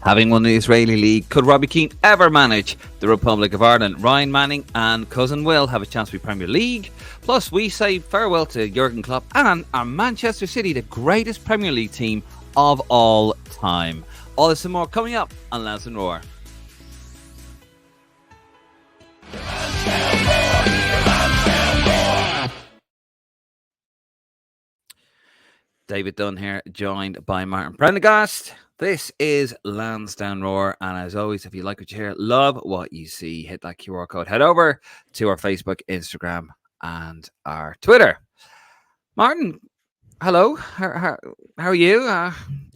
Having won the Israeli League, could Robbie Keane ever manage the Republic of Ireland? Ryan Manning and cousin Will have a chance to be Premier League. Plus, we say farewell to Jurgen Klopp and our Manchester City, the greatest Premier League team of all time. All this and more coming up on Lansdowne Roar. David Dunn here, joined by Martin Prendergast. This is Lansdowne Roar, and as always, if you like what you hear, love what you see, hit that QR code, head over to our Facebook, Instagram, and our Twitter. Martin, hello. How are you?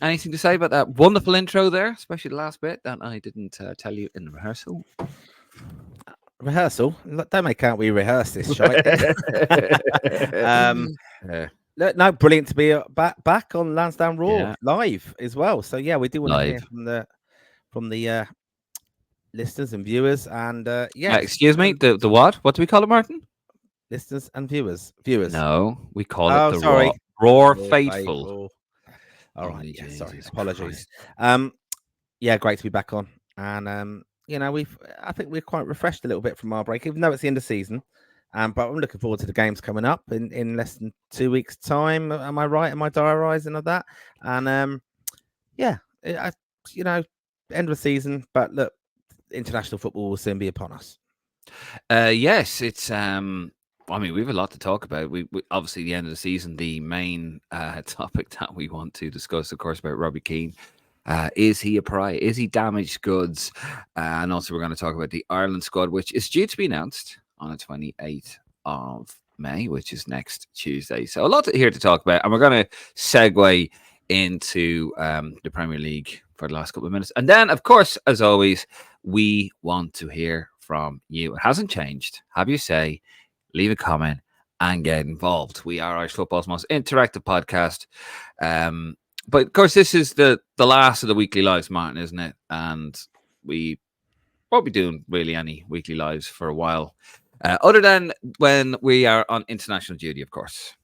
Anything to say about that wonderful intro there, especially the last bit that I didn't tell you in rehearsal? Rehearsal? Don't make out we rehearse this, shite. No, brilliant to be back on Lansdowne Raw live as well. So yeah, we do want to hear from the listeners and viewers. And excuse me, the what? What do we call it, Martin? Listeners and viewers. No, we call it the Roar Faithful. All right, yeah, sorry, apologies. Yeah, great to be back on, and I think we're quite refreshed a little bit from our break, even though it's the end of season. But I'm looking forward to the games coming up in less than 2 weeks' time. Am I right? Am I diarising of that? And end of the season. But look, international football will soon be upon us. Yes, it's. I mean, we have a lot to talk about. We obviously the end of the season. The main topic that we want to discuss, of course, about Robbie Keane. Is he a pariah? Is he damaged goods? And also, we're going to talk about the Ireland squad, which is due to be announced on the 28th of May, which is next Tuesday. So a lot here to talk about. And we're going to segue into the Premier League for the last couple of minutes. And then, of course, as always, we want to hear from you. It hasn't changed. Have your say, leave a comment, and get involved. We are Irish football's most interactive podcast. But, of course, this is the last of the weekly lives, Martin, isn't it? And we won't be doing really any weekly lives for a while. Other than when we are on international duty, of course.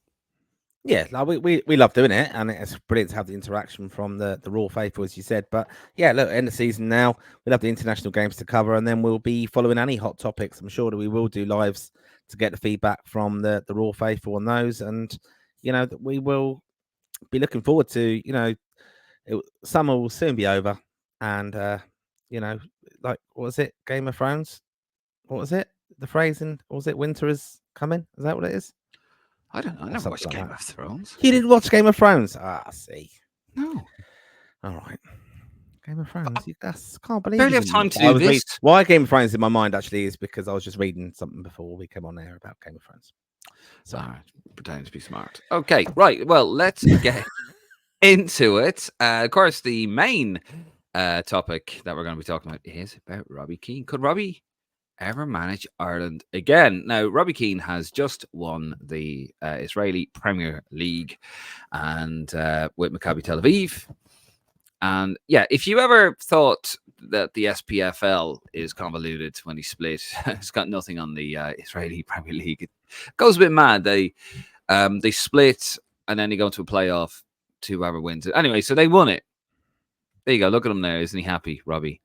Yeah, we love doing it, and it's brilliant to have the interaction from the Raw faithful, as you said. But yeah, look, end of season now, we'll have the international games to cover, and then we'll be following any hot topics. I'm sure that we will do lives to get the feedback from the Raw faithful on those, and we will be looking forward to summer will soon be over, and like what was it, Game of Thrones? What was it? The phrase in what was it? Winter is coming. Is that what it is? I don't know. I never watched Game of Thrones. You didn't watch Game of Thrones? See. No. All right. Game of Thrones. Can't believe. Barely have time to do this. Why Game of Thrones in my mind actually is because I was just reading something before we came on air about Game of Thrones. So pretending to be smart. Okay, right. Well, let's get into it. Of course, the main topic that we're going to be talking about is about Robbie Keane. Could Robbie ever manage Ireland again? Now, Robbie Keane has just won the Israeli Premier League and with Maccabi Tel Aviv. And yeah, if you ever thought that the SPFL is convoluted when he split, it's got nothing on the Israeli Premier League. It goes a bit mad. They split and then they go into a playoff to whoever wins it. Anyway, so they won it. There you go. Look at him there. Isn't he happy, Robbie?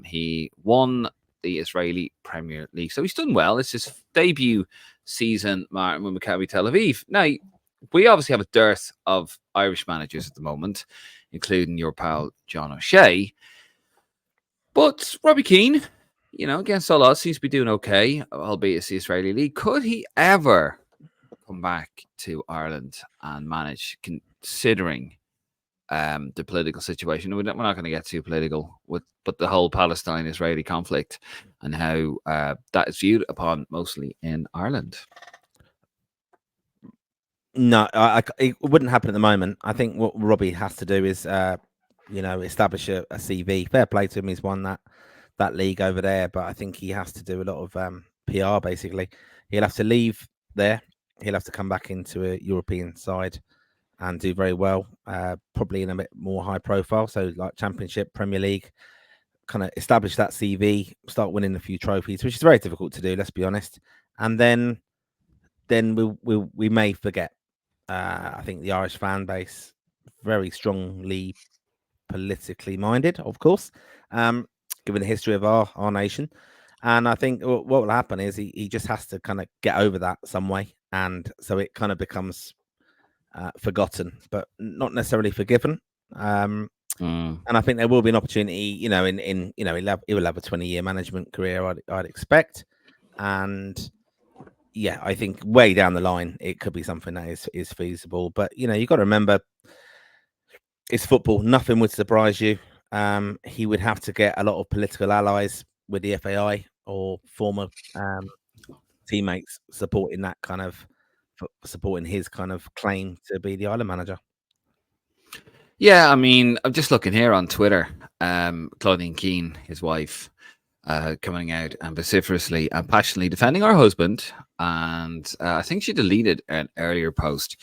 He won the Israeli Premier League. So he's done well. It's his debut season, Martin, with Maccabi Tel Aviv. Now, we obviously have a dearth of Irish managers at the moment, including your pal John O'Shea. But Robbie Keane, against all odds, seems to be doing okay, albeit it's the Israeli League. Could he ever come back to Ireland and manage, considering the political situation? We're not going to get too political but the whole Palestine-Israeli conflict and how that is viewed upon mostly in Ireland. No, it wouldn't happen at the moment. I think what Robbie has to do is, establish a CV. Fair play to him. He's won that league over there, but I think he has to do a lot of PR, basically. He'll have to leave there. He'll have to come back into a European side and do very well, probably in a bit more high profile. So like Championship, Premier League, kind of establish that CV, start winning a few trophies, which is very difficult to do, let's be honest. And then we may forget. I think the Irish fan base very strongly politically minded, of course, given the history of our nation. And I think what will happen is he just has to kind of get over that some way, and so it kind of becomes forgotten, but not necessarily forgiven. And I think there will be an opportunity, in he will have a 20-year management career, I'd expect, and yeah, I think way down the line it could be something that is feasible. But you've got to remember, it's football. Nothing would surprise you. He would have to get a lot of political allies with the FAI or former teammates supporting his kind of claim to be the island manager. Yeah, I mean, I'm just looking here on Twitter. Claudine Keane, his wife, coming out and vociferously and passionately defending her husband. And I think she deleted an earlier post,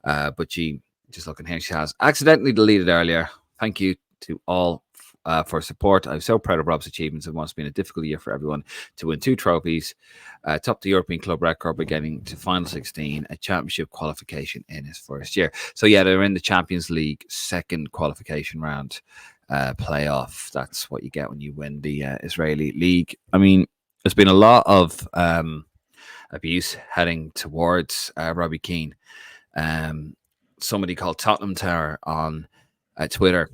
but she, just looking here, she has accidentally deleted earlier. Thank you to all for support. I'm so proud of Rob's achievements. It must have been a difficult year for everyone to win 2 trophies, top the European club record by getting to final 16, a championship qualification in his first year. So yeah, they're in the Champions League second qualification round playoff. That's what you get when you win the Israeli league. I mean, there's been a lot of abuse heading towards Robbie Keane. Somebody called Tottenham Tower on Twitter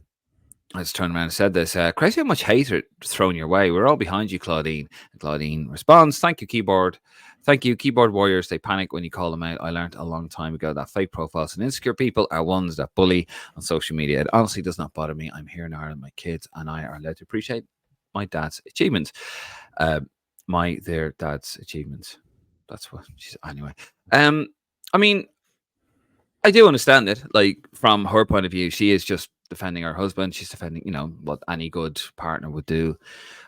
has turned around and said this. Crazy how much hate are thrown your way. We're all behind you, Claudine. And Claudine responds, thank you, keyboard. Thank you, keyboard warriors. They panic when you call them out. I learned a long time ago that fake profiles and insecure people are ones that bully on social media. It honestly does not bother me. I'm here in Ireland. My kids and I are allowed to appreciate my dad's achievements. Their dad's achievements. That's what she's anyway. I mean, I do understand it. Like, from her point of view, she is just defending her husband. She's defending, what any good partner would do,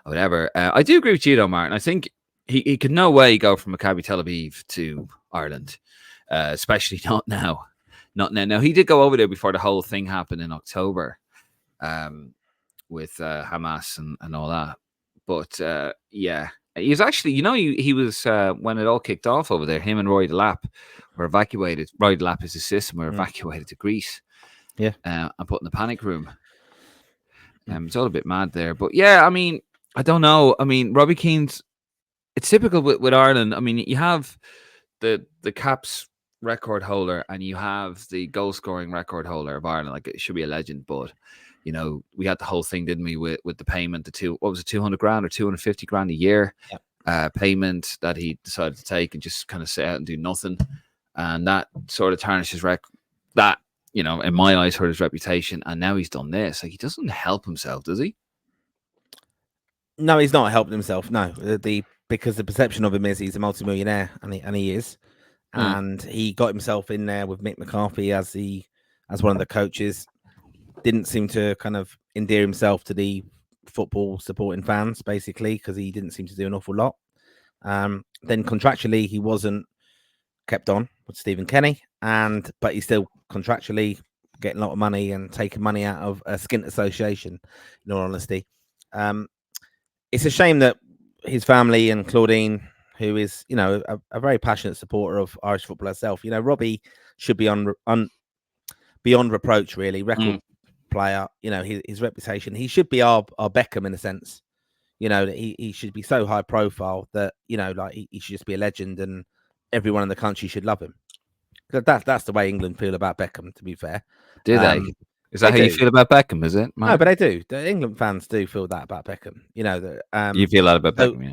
or whatever. I do agree with you, though, Martin. I think he could no way go from Maccabi Tel Aviv to Ireland, especially not now. Not now. Now, he did go over there before the whole thing happened in October, with Hamas and all that. But yeah, he was actually, he was when it all kicked off over there. Him and Roy Delap were evacuated. Roy Delap is his system. Were evacuated to Greece. Yeah, and put in the panic room. It's all a bit mad there, but yeah, I mean, I don't know. I mean, Robbie Keane's. It's typical with Ireland. I mean, you have the caps record holder and you have the goal scoring record holder of Ireland. Like, it should be a legend, but we had the whole thing, didn't we, with the payment, what was it, 200 grand or 250 grand a year payment that he decided to take and just kind of sit out and do nothing, and that sort of tarnishes that. In my eyes, hurt his reputation, and now he's done this. Like, he doesn't help himself, does he? No, he's not helping himself. No, because the perception of him is he's a multimillionaire, and he is, and he got himself in there with Mick McCarthy as one of the coaches. Didn't seem to kind of endear himself to the football supporting fans, basically, because he didn't seem to do an awful lot. Then contractually, he wasn't kept on with Stephen Kenny, but he's still contractually getting a lot of money and taking money out of a skint association, in all honesty. It's a shame that his family and Claudine, who is, a very passionate supporter of Irish football herself, Robbie should be beyond reproach, really. Record player, his reputation. He should be our Beckham in a sense. That he should be so high profile that, he should just be a legend and everyone in the country should love him. That's the way England feel about Beckham, to be fair. Do they? Is that how you feel about Beckham, is it, Mark? No, but they do. The England fans do feel that about Beckham. You feel that about Beckham, yeah.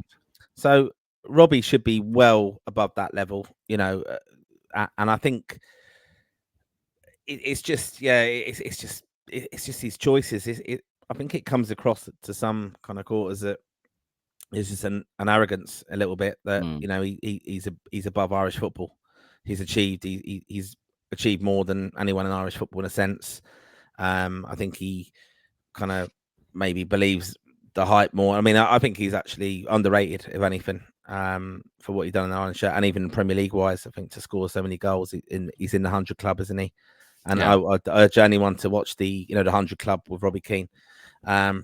So Robbie should be well above that level, and I think it's just his choices. I think it comes across to some kind of quarters that it's just an arrogance a little bit that he's above Irish football. He's achieved more than anyone in Irish football in a sense. I think he kind of maybe believes the hype more. I mean, I think he's actually underrated, if anything, for what he's done in the Ireland shirt, and even Premier League wise. I think to score so many goals, he's in the 100 club, isn't he? And I urge anyone to watch the 100 club with Robbie Keane,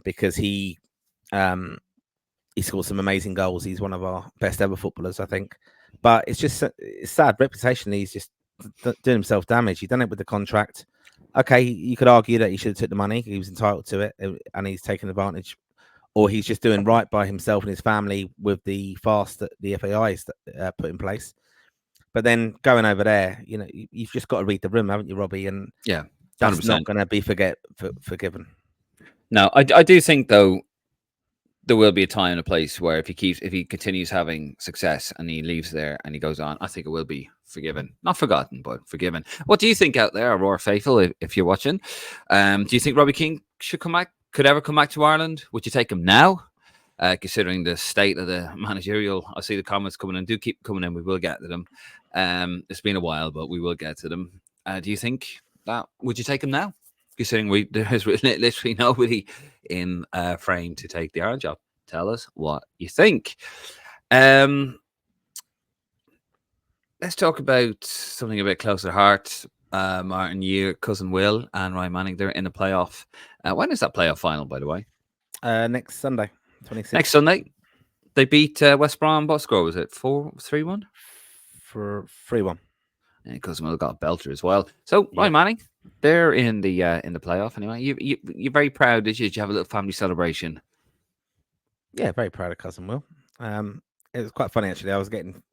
because he scored some amazing goals. He's one of our best ever footballers, I think. But it's sad. Reputationally, he's just doing himself damage. He's done it with the contract. Okay, you could argue that he should have took the money. He was entitled to it, and he's taken advantage, or he's just doing right by himself and his family with the fast that the FAI is put in place. But then going over there, you've just got to read the room, haven't you, Robbie? And Yeah, that's not 100%. going to be forgiven. No, I do think though there will be a time and a place where if he continues having success and he leaves there and he goes on, I think it will be forgiven, not forgotten, but forgiven. What do you think out there, Aurora faithful, if you're watching? Do you think Robbie Keane should come back? Could ever come back to Ireland? Would you take him now? Considering the state of the managerial, I see the comments coming in. Do keep coming in. We will get to them. It's been a while, but we will get to them. Do you think that would you take him now? Considering there's literally nobody in frame to take the Ireland job. Tell us what you think. Let's talk about something a bit closer to heart. Martin, your cousin Will and Ryan Manning, they're in the playoff. When is that playoff final, by the way? Next Sunday, 26th. Next Sunday. They beat West Brom. What score was it? 3-1? For 3-1. And cousin Will got a belter as well. So Ryan Manning, they're in the playoff anyway. You're very proud, did you? Did you have a little family celebration? Yeah, very proud of cousin Will. It was quite funny actually. I was getting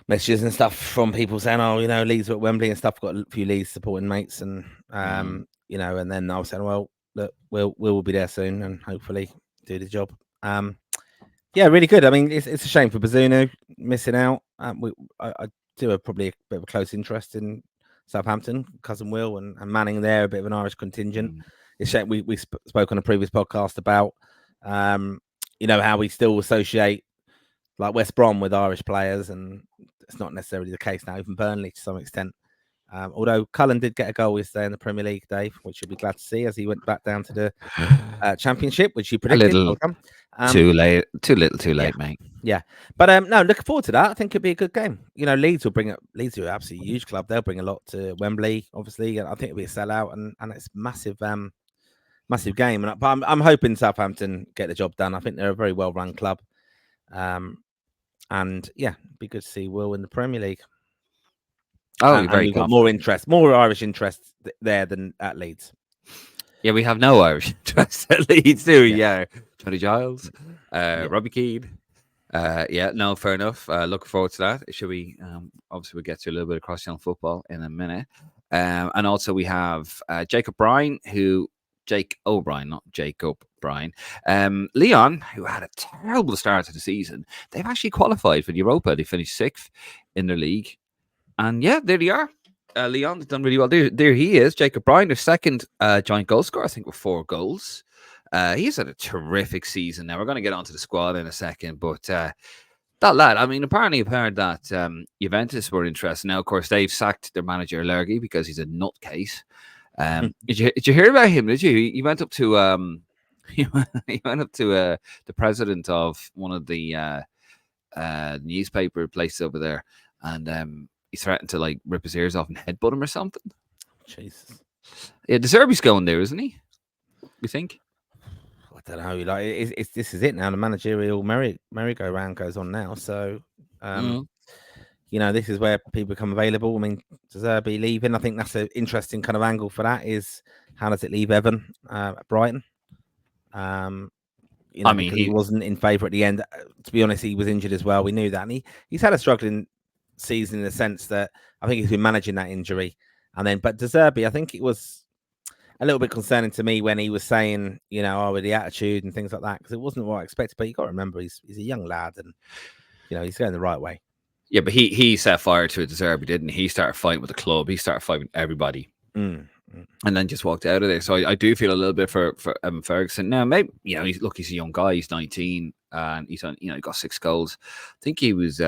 messages and stuff from people saying, "Oh, Leeds are at Wembley and stuff." Got a few Leeds supporting mates, and and then I was saying, "Well, look, we'll be there soon, and hopefully do the job." Yeah, really good. I mean, it's a shame for Bazunu missing out. I do have probably a bit of a close interest in Southampton, cousin Will and Manning there, a bit of an Irish contingent. It's shame we spoke on a previous podcast about how we still associate like West Brom with Irish players, and it's not necessarily the case now, even Burnley to some extent. Although Cullen did get a goal yesterday in the Premier League, Dave, which you'll be glad to see as he went back down to the Championship, which you predicted. A little too late, mate. Yeah, but no, looking forward to that. I think it'd be a good game. Leeds will bring it. Leeds are an absolutely huge club. They'll bring a lot to Wembley, obviously. I think it'll be a sellout, and it's massive, massive game. But I'm hoping Southampton get the job done. I think they're a very well run club, and yeah, it'd be good to see Will in the Premier League. Oh, you're very we've got more interest, more Irish interest there than at Leeds. Yeah, we have no Irish interest at Leeds, do we? Yeah. Johnny Giles, Robbie Keane. No, fair enough. Looking forward to that. Should we? Obviously, we'll get to a little bit of cross-channel football in a minute. And also we have Jake O'Brien, Jake O'Brien, not Jacob Bryan. Leon, who had a terrible start to the season, they've actually qualified for the Europa. They finished 6th in their league. And yeah, there they are. Leon has done really well. There he is, Jacob Bryan, their second joint goal scorer, I think, with 4 goals. He's had a terrific season. Now, we're going to get onto the squad in a second, but that lad, I mean, apparently I've heard that Juventus were interested. Now, of course, they've sacked their manager, Lergy, because he's a nutcase. Did you hear about him, did you? He went up to he went up to the president of one of the newspaper places over there, and he threatened to like rip his ears off and headbutt him or something. Jesus. Yeah, De Zerbi's going there, isn't he? You think? I don't know. Like, this is it now. The managerial merry-go-round goes on now. So, this is where people become available. I mean, De Zerbi leaving. I think that's an interesting kind of angle for that. Is how does it leave Evan at Brighton? I mean, he wasn't in favour at the end. To be honest, he was injured as well. We knew that, and he's had a struggling season in the sense that I think he's been managing that injury. But De Zerbi, I think it was a little bit concerning to me when he was saying, with the attitude and things like that, because it wasn't what I expected. But you got to remember, he's a young lad, and he's going the right way. Yeah, but he set fire to De Zerbi, didn't he? He started fighting with the club. He started fighting with everybody. And then just walked out of there. So I do feel a little bit for Evan Ferguson. Now, maybe he's a young guy. He's 19, and he's on. He got 6 goals. I think he was he's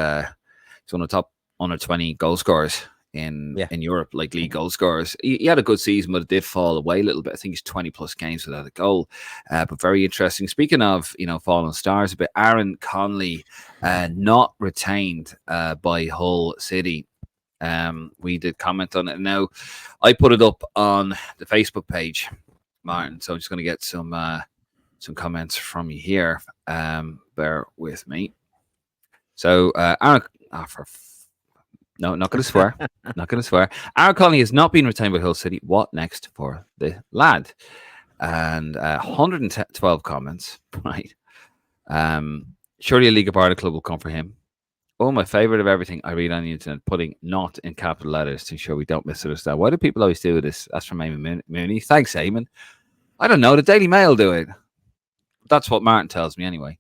one of the top under 20 goal scorers in Europe, like league goal scorers. He had a good season, but it did fall away a little bit. I think he's 20+ games without a goal. But very interesting. Speaking of fallen stars, a bit. Aaron Conley not retained by Hull City. We did comment on it. Now, I put it up on the Facebook page, Martin. So I'm just going to get some comments from you here. Bear with me. So, Aaron, No, not going to swear. Not going to swear. Aaron Connolly has not been retained by Hull City. What next for the lad? And 112 comments. Right. Surely a League of Ireland club will come for him. Oh, my favorite of everything I read on the internet, putting not in capital letters to ensure we don't misunderstand. Why do people always do this? That's from Eamon Mooney. Thanks, Eamon. I don't know. The Daily Mail do it. That's what Martin tells me anyway.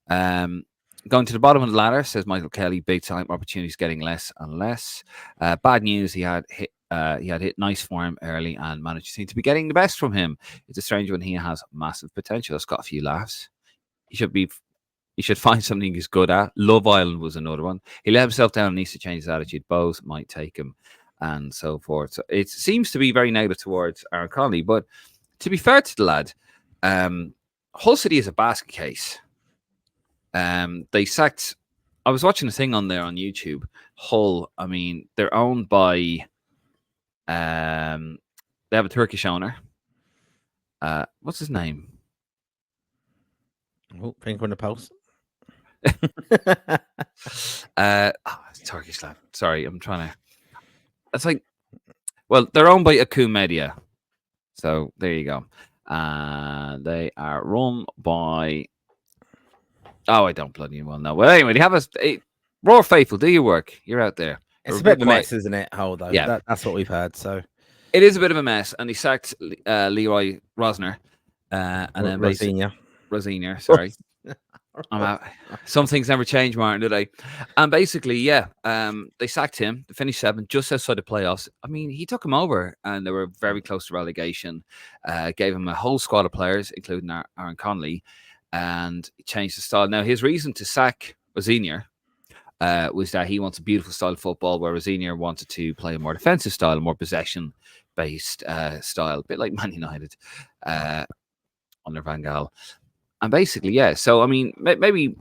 Going to the bottom of the ladder, says Michael Kelly. Big time opportunities getting less and less. Bad news. He had hit nice form early, and managers seem to be getting the best from him. It's a strange one. He has massive potential. It's got a few laughs. He should find something he's good at. Love Island was another one. He let himself down and needs to change his attitude. Bose might take him, and so forth. So it seems to be very negative towards Aaron Connolly. But to be fair to the lad, Hull City is a basket case. They sacked. I was watching a thing on there on YouTube. Hull. I mean, they're owned by. They have a Turkish owner. What's his name? Oh, finger on the pulse. Turkish lad. Sorry, I'm trying to. It's like, well, they're owned by Akun Media, so there you go. They are run by. Oh, I don't bloody well know. Well, anyway, they have a Raw Faithful. Do your work. You're out there. It's a bit of a mess, isn't it? Hold on. Yeah, that's what we've heard. So it is a bit of a mess, and he sacked Leroy Rosner, and then Rosiner. Sorry. I'm out. Some things never change, Martin, do they? And basically, yeah, they sacked him. They finished 7th, just outside the playoffs. I mean, he took him over, and they were very close to relegation. Gave him a whole squad of players, including Aaron Connolly, and changed the style. Now, his reason to sack Rosiner was that he wants a beautiful style of football, where Rosiner wanted to play a more defensive style, a more possession-based style, a bit like Man United under Van Gaal. And basically, yeah. So I mean, maybe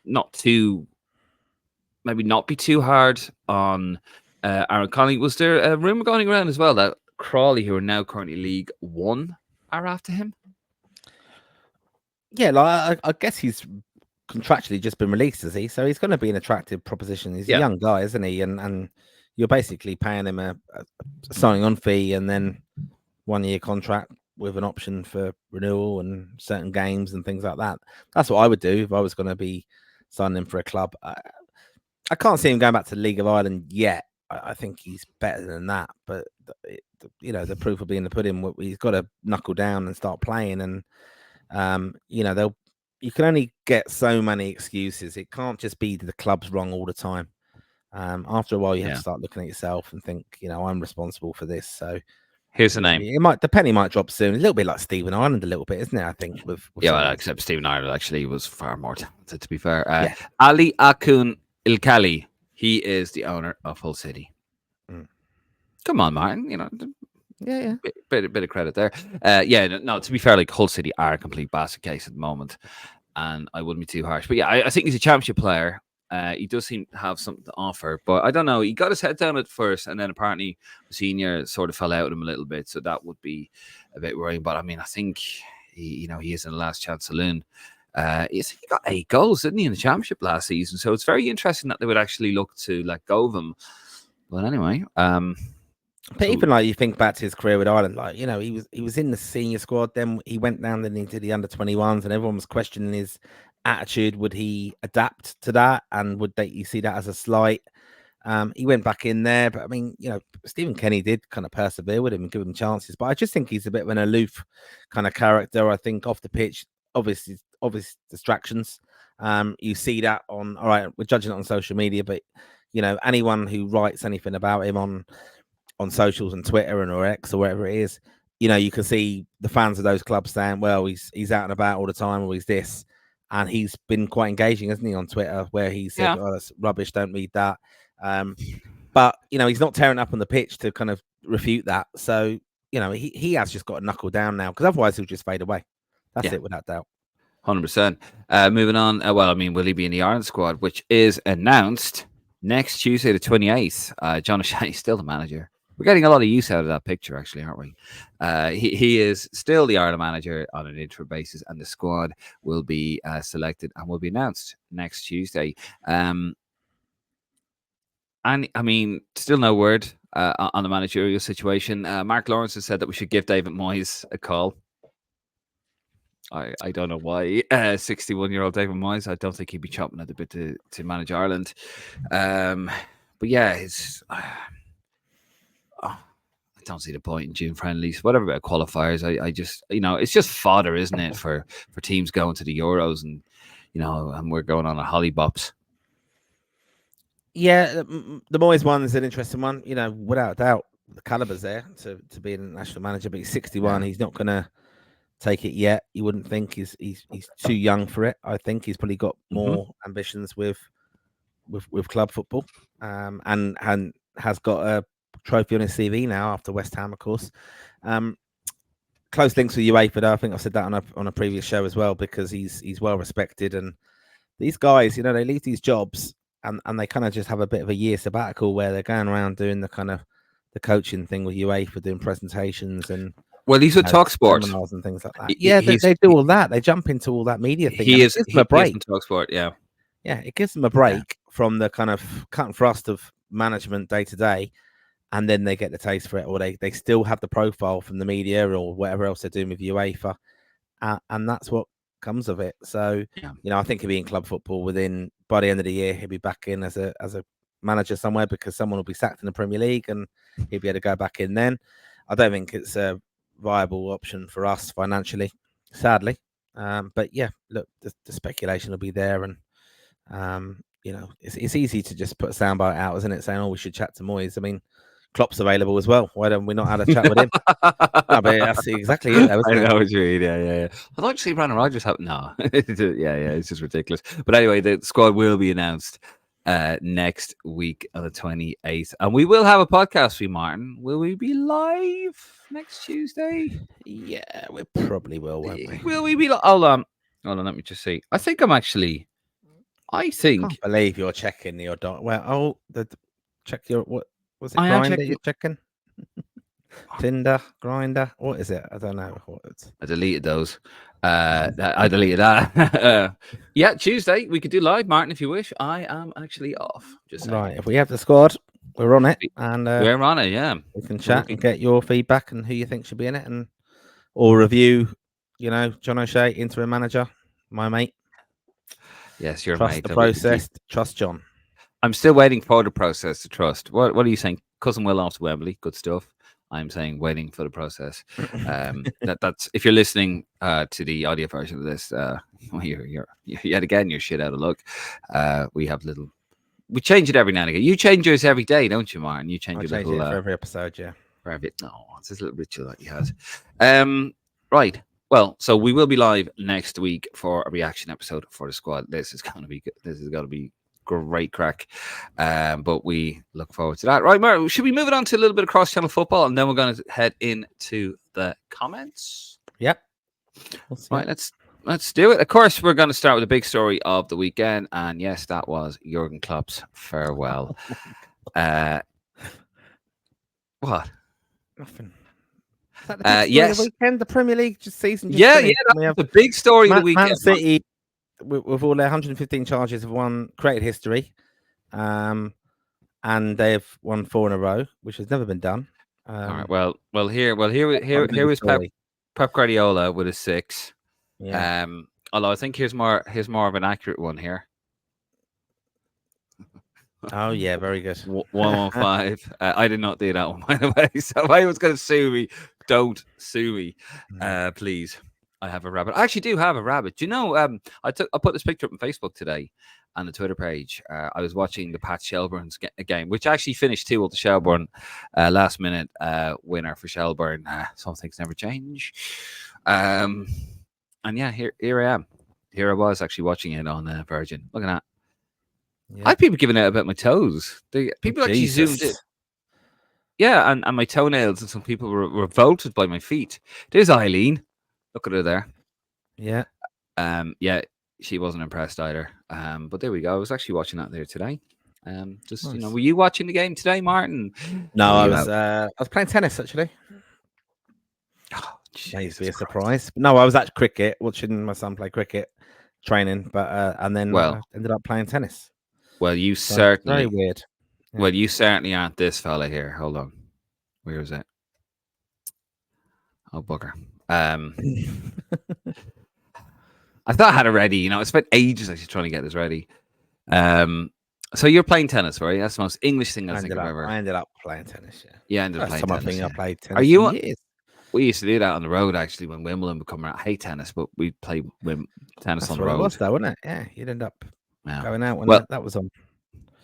not be too hard on Aaron Connolly. Was there a rumor going around as well that Crawley, who are now currently League One, are after him? Yeah, like I guess he's contractually just been released, is he? So he's going to be an attractive proposition. He's a young guy, isn't he? And you're basically paying him a signing on fee and then 1-year contract with an option for renewal and certain games and things like that. That's what I would do if I was going to be signing him for a club. I can't see him going back to the League of Ireland yet. I think he's better than that. But, the proof will be in the pudding. He's got to knuckle down and start playing. And, you can only get so many excuses. It can't just be the club's wrong all the time. After a while, you have to start looking at yourself and think, I'm responsible for this. So, here's the name. The penny might drop soon. A little bit like Stephen Ireland, a little bit, isn't it? I think. Except Stephen Ireland actually was far more talented. To be fair, Ali Akun Ilkali, he is the owner of Hull City. Come on, Martin. Bit of credit there. No. To be fair, like Hull City are a complete basket case at the moment, and I wouldn't be too harsh. But yeah, I think he's a championship player. He does seem to have something to offer, but I don't know. He got his head down at first, and then apparently the senior sort of fell out with him a little bit, so that would be a bit worrying. But I mean, I think he is in the last chance saloon. He got 8 goals, didn't he, in the championship last season? So it's very interesting that they would actually look to let go of him. But anyway, but even like you think back to his career with Ireland, like he was in the senior squad, then he went down into the under-21s, and everyone was questioning his attitude. Would he adapt to that, and would you see that as a slight? He went back in there, but I mean, Stephen Kenny did kind of persevere with him and give him chances. But I just think he's a bit of an aloof kind of character. I think off the pitch, obvious distractions. You see that on. All right, we're judging it on social media, but anyone who writes anything about him on socials and Twitter or X or whatever it is, you can see the fans of those clubs saying, well, he's out and about all the time, or he's this. And he's been quite engaging, hasn't he, on Twitter, where he said, oh, that's rubbish, don't read that. But, he's not tearing up on the pitch to kind of refute that. So, he has just got to knuckle down now, because otherwise he'll just fade away. That's it, without doubt. 100%. Moving on. Will he be in the Ireland squad, which is announced next Tuesday, the 28th? John O'Shea still the manager. We're getting a lot of use out of that picture, actually, aren't we? He is still the Ireland manager on an interim basis, and the squad will be selected and will be announced next Tuesday. And I mean, still no word on the managerial situation. Mark Lawrence has said that we should give David Moyes a call. I don't know why. 61-year-old David Moyes, I don't think he'd be chopping at the bit to manage Ireland. But yeah, it's. I don't see the point in June friendlies. Whatever about qualifiers, I just it's just fodder, isn't it, for teams going to the Euros and and we're going on a hollybops. Yeah, the Moyes one is an interesting one. Without doubt, the caliber's there to be a national manager. But he's 61. Yeah. He's not going to take it yet. You wouldn't think he's too young for it. I think he's probably got more ambitions with club football, and has got a trophy on his CV now after West Ham, of course. Close links with UEFA, though. I think I've said that on a previous show as well, because he's well respected, and these guys, they leave these jobs and they kind of just have a bit of a year sabbatical where they're going around doing the kind of the coaching thing with UEFA, doing presentations and. Well, he's with TalkSport and things like that. Yeah, they do all that. They jump into all that media thing. He is a break. TalkSport, yeah. Yeah, it gives them a break from the kind of cut and thrust of management day to day, and then they get the taste for it, or they still have the profile from the media or whatever else they're doing with UEFA, and that's what comes of it. So, I think he'll be in club football by the end of the year. He'll be back in as a manager somewhere, because someone will be sacked in the Premier League, and he'll be able to go back in then. I don't think it's a viable option for us financially, sadly. But yeah, look, the speculation will be there, and it's easy to just put a soundbite out, isn't it, saying, "Oh, we should chat to Moyes." I mean, Klopp's available as well. Why don't we not have a chat with him? No, but that's exactly it. I know what you mean. Yeah. I'd like to see Brandon Rodgers have. No, it's just ridiculous. But anyway, the squad will be announced next week on the 28th, and we will have a podcast for you, Martin. Will we be live next Tuesday? Yeah, we probably will, won't we? Will we be? Hold on, let me just see. I think I'm actually. I can't believe you're checking your dot. Well, check your what was it? Grindr you're checking? Tinder, Grinder. What is it? I don't know. I deleted those. I deleted that. Yeah, Tuesday we could do live, Martin, if you wish. I am actually off. Just saying. Right. If we have the squad, we're on it, and we're on it. Yeah, we can chat and get your feedback and who you think should be in it, or review. John O'Shea, interim manager, my mate. Yes, your trust mate. The process. Trust John. I'm still waiting for the process to trust. What are you saying? Cousin Will off to Wembley. Good stuff. I'm saying waiting for the process. That's if you're listening to the audio version of this. You're yet again you're shit out of luck. We change it every now and again. You change yours every day, don't you, Martin? You change it for every episode, yeah. It's this little ritual that you had. Right. Well, so we will be live next week for a reaction episode for the squad. This is going to be great crack. But we look forward to that. Right, Mark, should we move it on to a little bit of cross-channel football, and then we're going to head into the comments? Yep. Right, let's do it. Of course, we're going to start with the big story of the weekend, and yes, that was Jurgen Klopp's farewell. What? Nothing. Yes. The weekend, the Premier League season. That's the big story of the weekend. Man City, with all their 115 charges, have created history, and they've won 4 in a row, which has never been done. All right. Well, here is Pep Guardiola with a 6. Yeah. Although I think here's more of an accurate one here. Oh yeah, very good. 115. I did not do that one, by the way. So if I was going to sue me, don't sue me, please. I have a rabbit. I actually do have a rabbit. Do you know? I put this picture up on Facebook today on the Twitter page. I was watching the Pat Shelbourne's game, which actually finished 2-0 to Shelbourne, last minute winner for Shelbourne. Some things never change. And yeah, here I am. Here I was actually watching it on Virgin. Look at that. Yeah. I had people giving out about my toes. People actually zoomed in. Yeah, and my toenails, and some people were revolted by my feet. There's Eileen. Look at her there. Yeah. Yeah, she wasn't impressed either. But there we go. I was actually watching that there today. Nice. Were you watching the game today, Martin? No, I was playing tennis actually. Oh, may be a surprise. No, I was at cricket, watching my son play cricket, training, but and then ended up playing tennis. Well, you certainly very weird. Well, you certainly aren't this fella here. Hold on. Where is it? Oh, bugger. I thought I had it ready. You know, I spent ages actually trying to get this ready. So you're playing tennis, right? That's the most English thing I think I've ever. I ended up playing tennis. Yeah. Yeah, I ended up playing tennis. I played tennis. Are you? For years. We used to do that on the road actually when Wimbledon would come around. I hate tennis, but we play tennis on the road. It was, though, wasn't it? Yeah, you'd end up going out when that was on.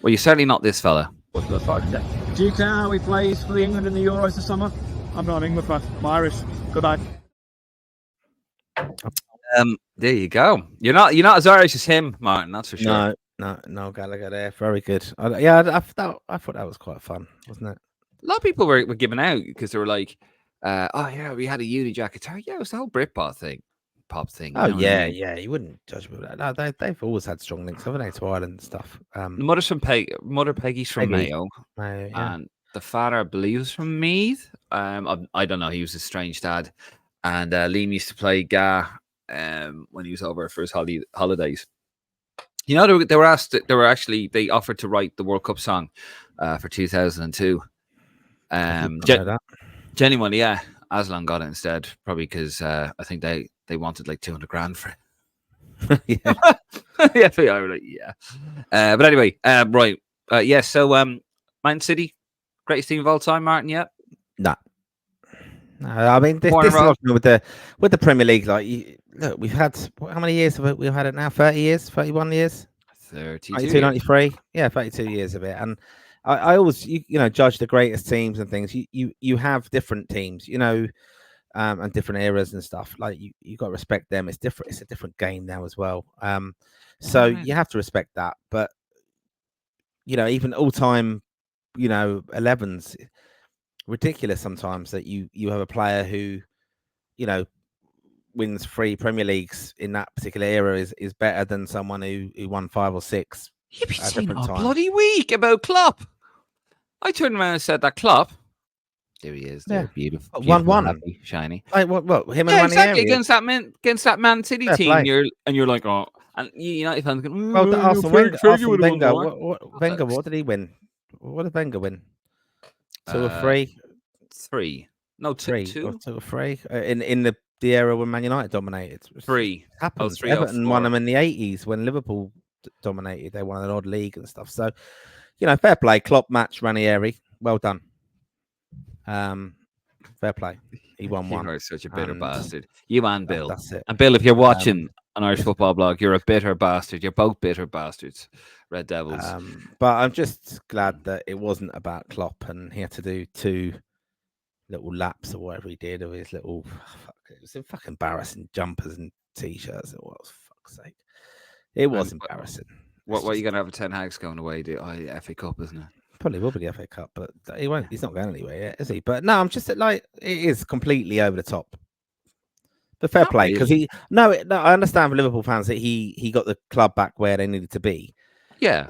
Well, you're certainly not this fella. Do you care how he plays for England in the Euros this summer? I'm not an England fan. I'm Irish. Goodbye. There you go. You're not as Irish as him, Martin. That's for sure. No, Gallagher there. Very good. I thought that was quite fun, wasn't it? A lot of people were giving out because they were like, "Oh yeah, we had a uni jacket." Yeah, it was the whole Britpop thing. Oh yeah. You wouldn't judge me with that. No, they've always had strong links, haven't they, to Ireland and stuff. The mother's from Mother Peggy's from Mayo, and the father, I believe, was from Meath. I don't know. He was a strange dad, and Liam used to play Ga when he was over for his holidays. You know, they were asked. They offered to write the World Cup song for 2002. Genuinely, yeah. Aslan got it instead, probably because I think they wanted like 200 grand for it. Yeah. Yeah. But anyway, right. Yeah. So, Man City, greatest team of all time, Martin. Yeah. No, I mean this is with the Premier League. Like, look, we've had how many years have we've had it now? 30 years, 31 years, 32, 93. Yeah, 32 years of it. And I always, judge the greatest teams and things. You have different teams, and different eras and stuff. Like you got to respect them. It's different. It's a different game now as well. So you have to respect that. But even all time, 11s, ridiculous sometimes that you have a player who, wins 3 Premier Leagues in that particular era is better than someone who won 5 or 6. You've been saying all bloody week about Klopp. I turned around and said that Klopp. There he is. There, beautiful. 1-1, shiny. What? Him and exactly against that Man City team. You're like, oh, and United fans going, well, Arsene Wenger. Wenger, what did he win? What did Wenger win? 2 or 3? 3. No, 2. 2 or 3 in the era when Man United dominated. 3 happens. 3 Everton won them in the 80s when Liverpool dominated. They won an odd league and stuff. So, fair play. Klopp match Ranieri. Well done. Fair play. He won 1. You are such a bitter bastard. You and Bill. That's it. And Bill, if you're watching an Irish football blog, you're a bitter bastard. You're both bitter bastards. Red Devils. But I'm just glad that it wasn't about Klopp and he had to do 2 little laps or whatever he did of his little. It was fucking embarrassing jumpers and t-shirts. It was, fuck's sake. It was embarrassing. What are you going to have a Ten Hag's going away? The FA Cup, isn't it? Probably will be the FA Cup, but he won't. He's not going anywhere yet, is he? But no, I'm just like it is completely over the top. But fair play because no, I understand for Liverpool fans that he got the club back where they needed to be. Yeah,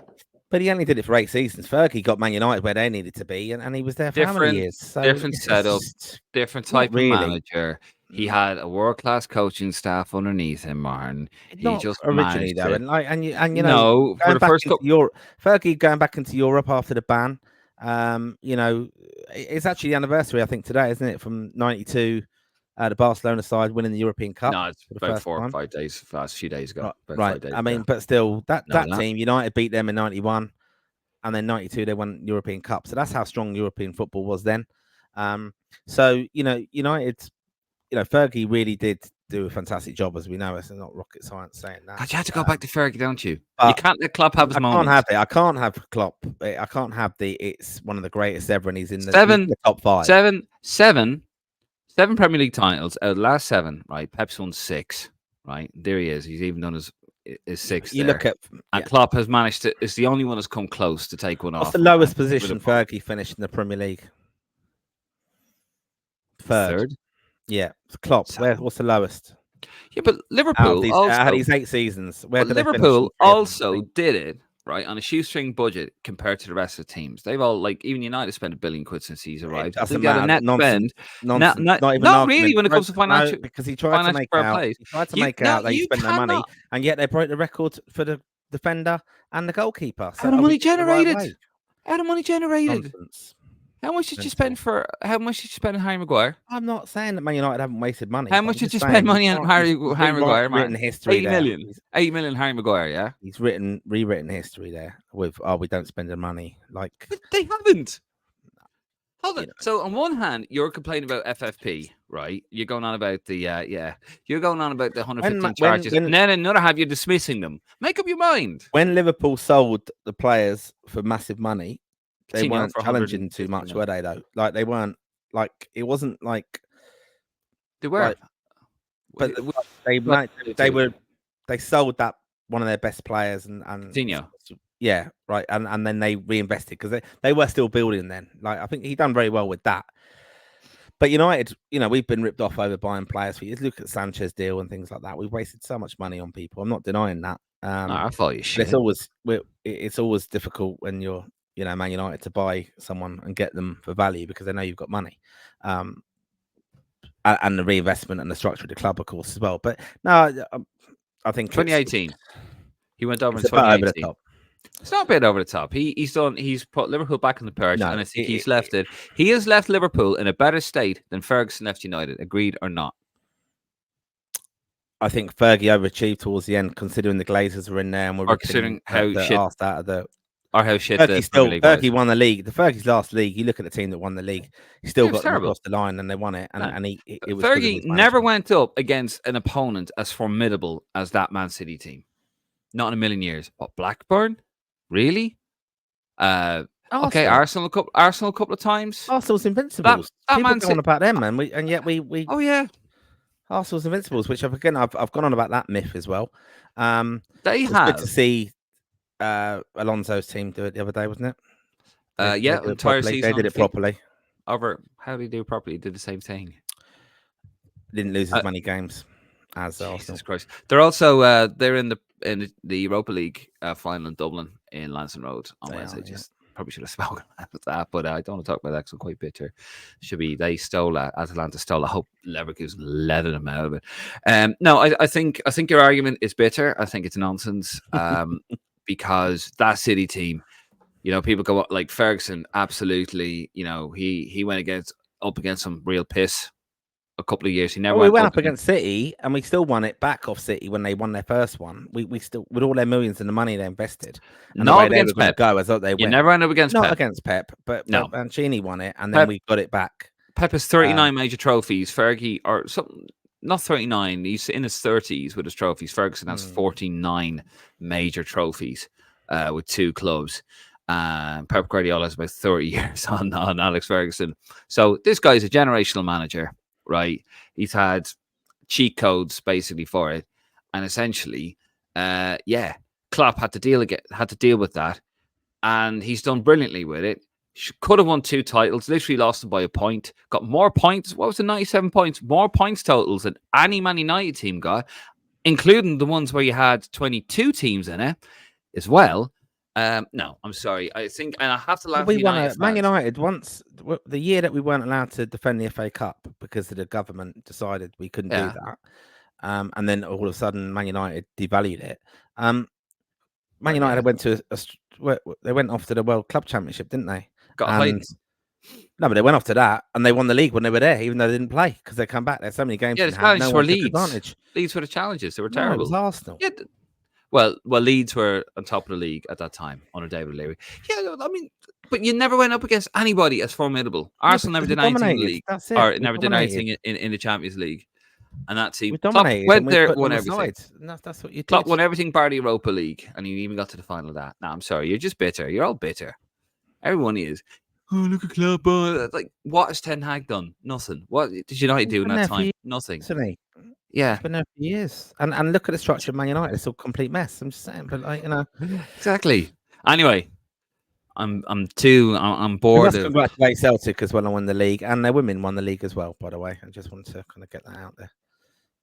but he only did it for 8 seasons. Fergie got Man United where they needed to be, and he was there for how many years? So different setup, different type of manager. He had a world-class coaching staff underneath him, Martin. He just originally though, no, for the first couple. Fergie going back into Europe after the ban. It's actually the anniversary, I think, today, isn't it? From '92, the Barcelona side winning the European Cup. No, it's about 4 or 5 days, a few days ago. Right. I mean, but still, that team, United beat them in '91, and then '92 they won European Cup. So that's how strong European football was then. So United. Fergie really did do a fantastic job, as we know. It's not rocket science saying that. God, you have to go back to Fergie, don't you? You can't let Klopp have his moment. I can't have Klopp. I can't have it's one of the greatest ever, and he's in the top 5. 7 Premier League titles out of the last 7. Right, Pep's won 6. Right, there he is. He's even done his 6th. You look at and Klopp has managed to. It's the only one that's come close to take one off. What's the lowest position Fergie finished in the Premier League? Third. Yeah, Klopp. What's the lowest? Yeah, but Liverpool had these 8 seasons. Liverpool also did it right on a shoestring budget compared to the rest of the teams. They've all even United spent £1 billion since he's arrived. That's a net spend. Not really when it comes to financial. No, because he tried to make out. He tried to make out that he spent no money, and yet they broke the record for the defender and the goalkeeper. How the money generated? How the money generated? Nonsense. How much did you Mental. spend for? How much did you spend on Harry Maguire? I'm not saying that Man United haven't wasted money. How but much I'm did just you saying spend money on Harry Maguire, written man? history 80 there. million. 8 million Harry Maguire, yeah? He's rewritten history there with, we don't spend the money. Like, But they haven't. Hold on. know. So on one hand, you're complaining about FFP, right? You're going on about the You're going on about the 115 charges. And then another half, you're dismissing them. Make up your mind. When Liverpool sold the players for massive money, they Coutinho weren't for challenging too 150 much, million. were they? Though, like they weren't. Like it wasn't like They were. But they sold that one of their best players and Coutinho. Yeah, right, and then they reinvested because they were still building then. Like I think he done very well with that. But United, we've been ripped off over buying players for years. Look at Sanchez deal and things like that. We've wasted so much money on people. I'm not denying that. No, I follow you shit. It's always difficult when you're Man United to buy someone and get them for value because they know you've got money. And the reinvestment and the structure of the club, of course, as well. But no, I think 2018. He went over in it's about 2018. over the top. It's not a bit over the top. He's put Liverpool back in the perch, No, and I think he's left it. He has left Liverpool in a better state than Ferguson left United. Agreed or not? I think Fergie overachieved towards the end, considering the Glazers were in there and were considering how shit out of the. Or how shit Fergie won the league. Fergie's last league. You look at the team that won the league. He still got them across the line, and they won it. And it was Fergie never went up against an opponent as formidable as that Man City team. Not in a million years. What, Blackburn? Really? Okay, Arsenal a couple of times. Arsenal's invincibles. People go on about them, man. We. Oh yeah. Arsenal's invincibles, which I've gone on about that myth as well. They have. Good to see Alonso's team do it the other day, wasn't it? Entire season. They did it properly. How did he do it properly? He did the same thing. Didn't lose as many games as Jesus Arsenal. Christ. They're also they're in the Europa League final in Dublin in Lansdowne Road on Wednesday. Probably should have spoken about that, but I don't want to talk about that because I'm quite bitter. They stole Atalanta stole. I hope Leverkusen leathered them out of it. No, I think your argument is bitter. I think it's nonsense. Because that City team, people go like Ferguson. Absolutely, he went up against some real piss. A couple of years, we went up against City, and we still won it back off City when they won their first one. We still, with all their millions and the money they invested, and not the way against they were Pep. Go as though they you never end up against not Pep. Against Pep, but no, Mancini won it, and then we got it back. Pep has 39 major trophies. Fergie or something. Not 39. He's in his 30s with his trophies. Ferguson has 49 major trophies with 2 clubs. Pep Guardiola has about 30 years on Alex Ferguson. So this guy's a generational manager, right? He's had cheat codes basically for it, and essentially, Klopp had to deal with that, and he's done brilliantly with it. Could have won 2 titles, literally lost them by a point. Got more points. What was the 97 points? More points totals than any Man United team got, including the ones where you had 22 teams in it as well. No, I'm sorry. I think, and I have to laugh. We won Man United once. The year that we weren't allowed to defend the FA Cup because the government decided we couldn't do that, and then all of a sudden Man United devalued it. Man United went to they went off to the World Club Championship, didn't they? No, but they went off to that, and they won the league when they were there, even though they didn't play because they come back. There's so many games. Yeah, the challenges were Leeds. Leeds were the challenges. They were terrible. No, it was Arsenal. Yeah. Well, Leeds were on top of the league at that time under David O'Leary. Yeah, I mean, but you never went up against anybody as formidable. Arsenal never did anything in the league, or never did anything in the Champions League. And that team, Klopp went there, won everything. That's what you did. Klopp won everything bar the Europa League, and he even got to the final of that. No, I'm sorry, you're just bitter. You're all bitter. Everyone is. Oh, look at Klopp. Like, what has Ten Hag done? Nothing. What did United do in that time? Nothing. Yeah, it's been there for years, and look at the structure of Man United; it's a complete mess. I'm just saying, but exactly. Anyway, I'm bored. Let's congratulate Celtic as well on winning the league, and their women won the league as well. By the way, I just wanted to kind of get that out there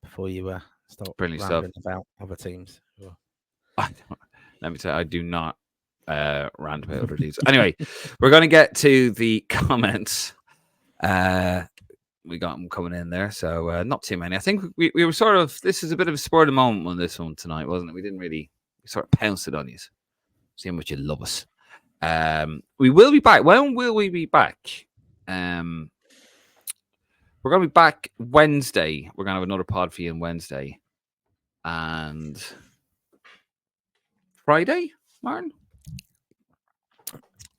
before you start rambling about other teams. Let me tell you, I do not rant about other teams. Anyway, we're going to get to the comments. We got them coming in there, so not too many. I think we were sort of, this is a bit of a spur of the moment on this one tonight, wasn't it? We didn't really, we sort of pounced it on you. See how much you love us. We will be back. When will we be back? We're going to be back Wednesday. We're going to have another pod for you on Wednesday. And Friday, Martin?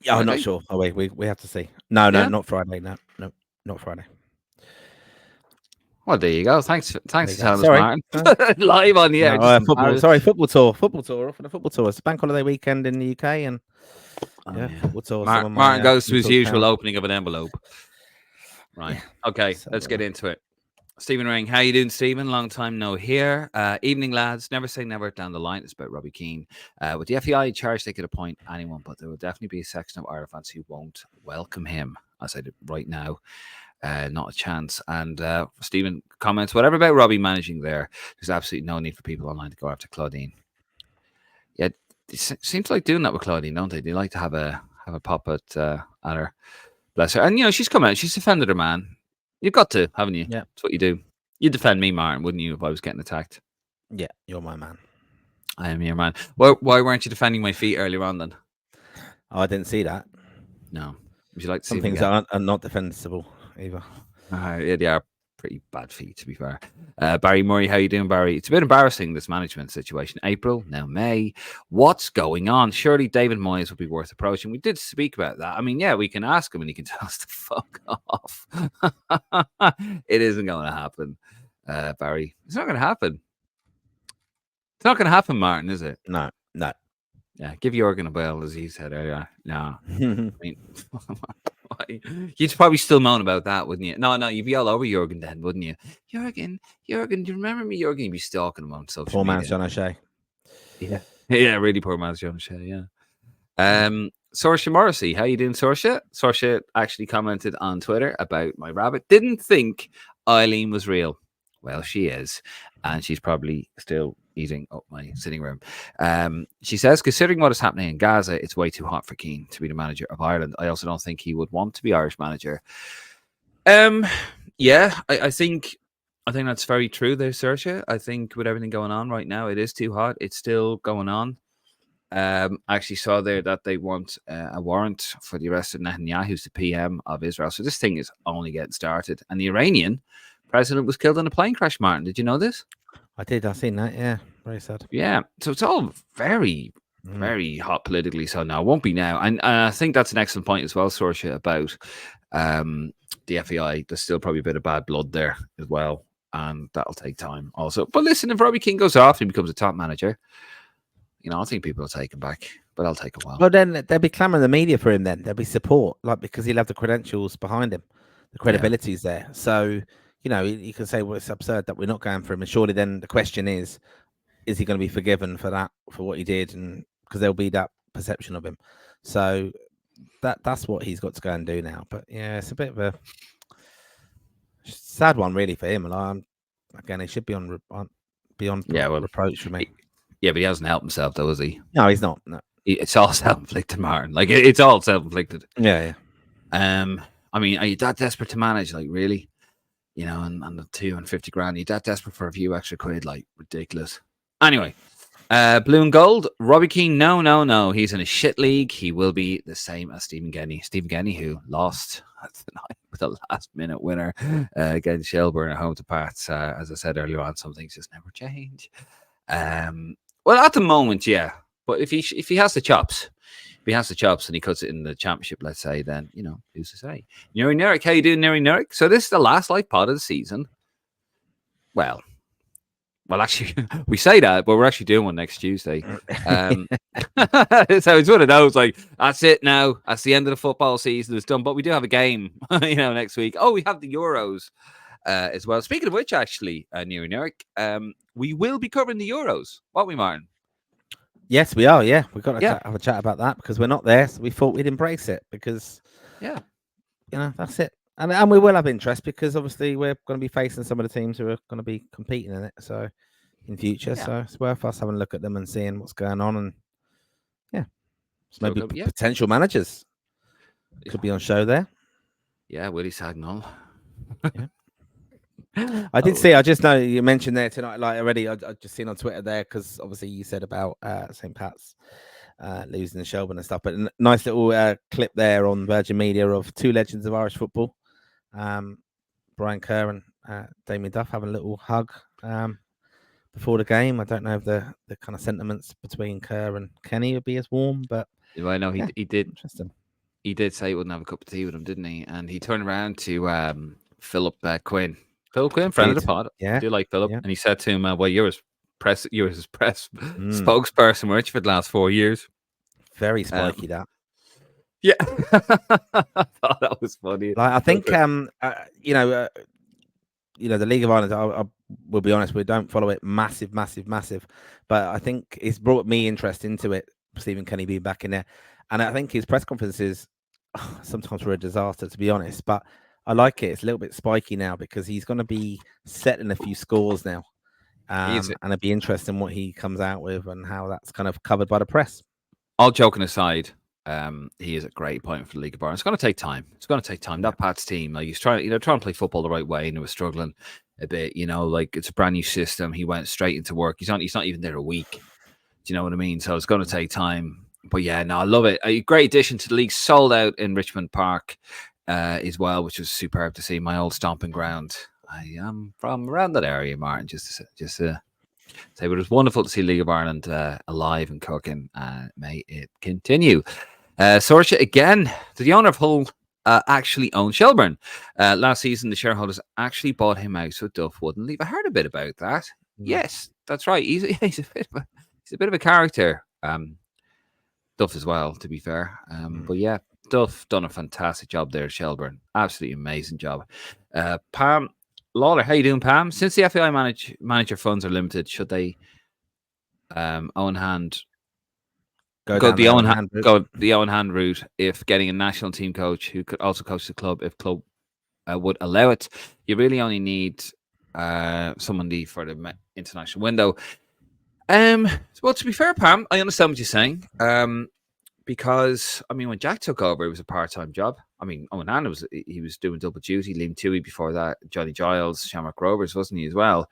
Yeah, I'm not Friday? sure. Oh wait, we have to see. No, Yeah? not Friday. No, not Friday. Well, there you go. Thanks for There you go. telling us, Sorry. Martin. Live on the air. No, just football. embarrassed. Sorry, football tour. Football tour. For the football tour. It's a bank holiday weekend in the UK, and Oh, yeah, yeah. football tour. Some of my, Martin goes to his mutual usual account. opening of an envelope. Right. Yeah. Okay, So, let's get into it. Stephen Ring, how you doing, Stephen? Long time no here. Evening, lads. Never say never down the line. It's about Robbie Keane. With the FEI in charge, they could appoint anyone, but there will definitely be a section of Irish fans who won't welcome him. I said it right now. Not a chance. And Stephen comments, whatever about Robbie managing there, there's absolutely no need for people online to go after Claudine. Yeah, it seems like doing that with Claudine, don't they? They like to have a pop at her. Bless her. And, she's come out. She's defended her man. You've got to, haven't you? Yeah. That's what you do. You'd defend me, Martin, wouldn't you, if I was getting attacked? Yeah, you're my man. I am your man. Why weren't you defending my feet earlier on then? Oh, I didn't see that. No. Would you like to see Some things are not defensible either. Yeah, they are pretty bad feet, to be fair. Barry Murray, how you doing, Barry? It's a bit embarrassing, this management situation. April, now May. What's going on? Surely David Moyes would be worth approaching. We did speak about that. I mean, yeah, we can ask him and he can tell us to fuck off. It isn't going to happen, Barry. It's not going to happen. It's not going to happen, Martin, is it? No. Yeah, give Jurgen a bell, as he said earlier. No. I mean, you'd probably still moan about that, wouldn't you? No, you'd be all over Jurgen then, wouldn't you? Jurgen, do you remember me, Jurgen? You'd be stalking him on social Poor media. man's John O'Shea. Yeah, really poor man's John O'Shea, yeah. Saoirse Morrissey, how you doing, Saoirse? Saoirse actually commented on Twitter about my rabbit. Didn't think Eileen was real. Well, she is, and she's probably still eating up my sitting room. She says, considering what is happening in Gaza, it's way too hot for Keane to be the manager of Ireland. I also don't think he would want to be Irish manager. Yeah, I think that's very true there, Saoirse. I think with everything going on right now, it is too hot. It's still going on. I actually saw there that they want a warrant for the arrest of Netanyahu, who's the PM of Israel. So this thing is only getting started. And the Iranian president was killed in a plane crash, Martin. Did you know this? I did. I've seen that. Yeah. Very sad. Yeah. So it's all very, very hot politically. So now it won't be now. And I think that's an excellent point as well, Saoirse, about the FEI. There's still probably a bit of bad blood there as well. And that'll take time also. But listen, if Robbie Keane goes off and he becomes a top manager, I think people will take him back, but I'll take a while. Well, then there'll be clamour in the media for him. Then there'll be support, because he'll have the credentials behind him, the credibility's there. So you can say, well, it's absurd that we're not going for him. And surely then the question is he going to be forgiven for what he did? And because there'll be that perception of him. So that's what he's got to go and do now. But yeah, it's a bit of a sad one, really, for him. And again, he should be beyond reproach for me. Yeah, but he hasn't helped himself, though, is he? No, he's not. No. It's all self-inflicted, Martin. Like, it's all self-inflicted. Yeah. I mean, are you that desperate to manage? Like, really? And the 250 grand, are you that desperate for a few extra quid? Like, ridiculous. Anyway, blue and gold. Robbie Keane, no. He's in a shit league. He will be the same as Stephen Kenny. Stephen Kenny, who lost tonight with a last-minute winner against Shelburne at home to Pats. As I said earlier on, some things just never change. Well, at the moment, yeah. But if he has the chops, and he cuts it in the championship, let's say, then, who's to say? Neri Nerick, how you doing, Neri Nerick? So this is the last live pod of the season. Well, actually, we say that, but we're actually doing one next Tuesday. So it's one of those, like, that's it now. That's the end of the football season. It's done. But we do have a game, next week. Oh, we have the Euros as well. Speaking of which, actually, Neri Nerick, we will be covering the Euros, won't we, Martin? Yes, we are. Yeah, we've got to have a chat about that because we're not there. So we thought we'd embrace it because, that's it. And we will have interest because obviously we're going to be facing some of the teams who are going to be competing in it. So in future, so it's worth us having a look at them and seeing what's going on. And maybe potential managers could be on show there. Yeah, Willie Sagnol. Yeah. I did see. I just know you mentioned there tonight, like already. I just seen on Twitter there because obviously you said about St. Pat's losing to Shelburne and stuff. But nice little clip there on Virgin Media of two legends of Irish football, Brian Kerr and Damien Duff, having a little hug before the game. I don't know if the kind of sentiments between Kerr and Kenny would be as warm, but I know he did. Interesting. He did say he wouldn't have a cup of tea with him, didn't he? And he turned around to Philip Quinn. Philip Quinn, friend of the pod. Yeah, I do like Philip. yeah. And he said to him, "Well, you're his press spokesperson, weren't you, for the last 4 years?" Very spiky that. Yeah, I thought that was funny. Like, I think you know, the League of Ireland. I will be honest, we don't follow it massive, but I think it's brought me interest into it. Stephen Kenny being back in there, and I think his press conferences sometimes were a disaster, to be honest. But I like it. It's a little bit spiky now because he's going to be settling a few scores now, and it'd be interesting what he comes out with and how that's kind of covered by the press. All joking aside, he is a great point for the League of Ireland. It's going to take time. That Pat's team, like, he's trying to play football the right way, and he was struggling a bit. Like, it's a brand new system. He went straight into work. He's not even there a week. Do you know what I mean? So it's going to take time. But yeah, no, I love it. A great addition to the league. Sold out in Richmond Park as well, which was superb to see. My old stomping ground. I am from around that area, Martin. Just to say, but it was wonderful to see League of Ireland alive and cooking. May it continue. Sorcha again. The owner of Hull actually owned Shelburne. Last season, the shareholders actually bought him out, so Duff wouldn't leave. I heard a bit about that. Yes, that's right. He's a bit of a character. Duff as well, to be fair. But yeah, Duff done a fantastic job there at Shelburne. Absolutely amazing job. Pam Lawler, how you doing, Pam? Since the FAI manager funds are limited, should they own hand go the own hand route if getting a national team coach who could also coach the club if club would allow it? You really only need somebody for the international window. Well, to be fair, Pam, I understand what you're saying. Because I mean, when Jack took over, it was a part-time job. I mean, Owen Hand was doing double duty. Liam Toohey before that, Johnny Giles, Shamrock Rovers, wasn't he as well?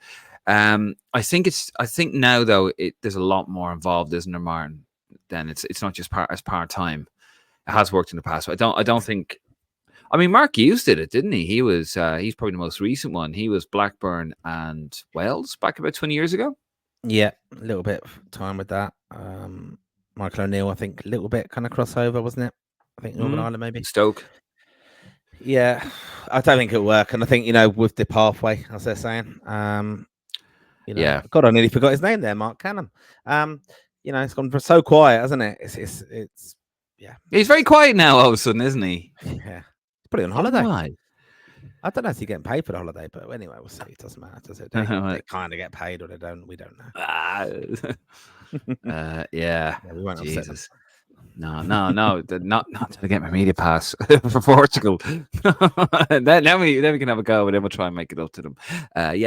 I think now though there's a lot more involved, isn't there, Martin? Then it's not just part-time. It has worked in the past. But I don't think. I mean, Mark Hughes did it, didn't he? He's probably the most recent one. He was Blackburn and Wales back about 20 years ago. Yeah, a little bit of time with that. Michael O'Neill, I think, a little bit kind of crossover, wasn't it? I think Northern Ireland, maybe. Stoke. Yeah, I don't think it'll work. And I think, with the pathway, as they're saying, yeah. God, I nearly forgot his name there, Mark Canham. It's gone so quiet, hasn't it? It's yeah. He's very quiet now all of a sudden, isn't he? Yeah. He's probably on holiday. Why? I don't know if he's getting paid for the holiday, but anyway, we'll see. It doesn't matter, does it? They kind of get paid or they don't. We don't know. Yeah. We won't upset them. No. Not to get my media pass for Portugal. then we can have a go, and then we'll try and make it up to them.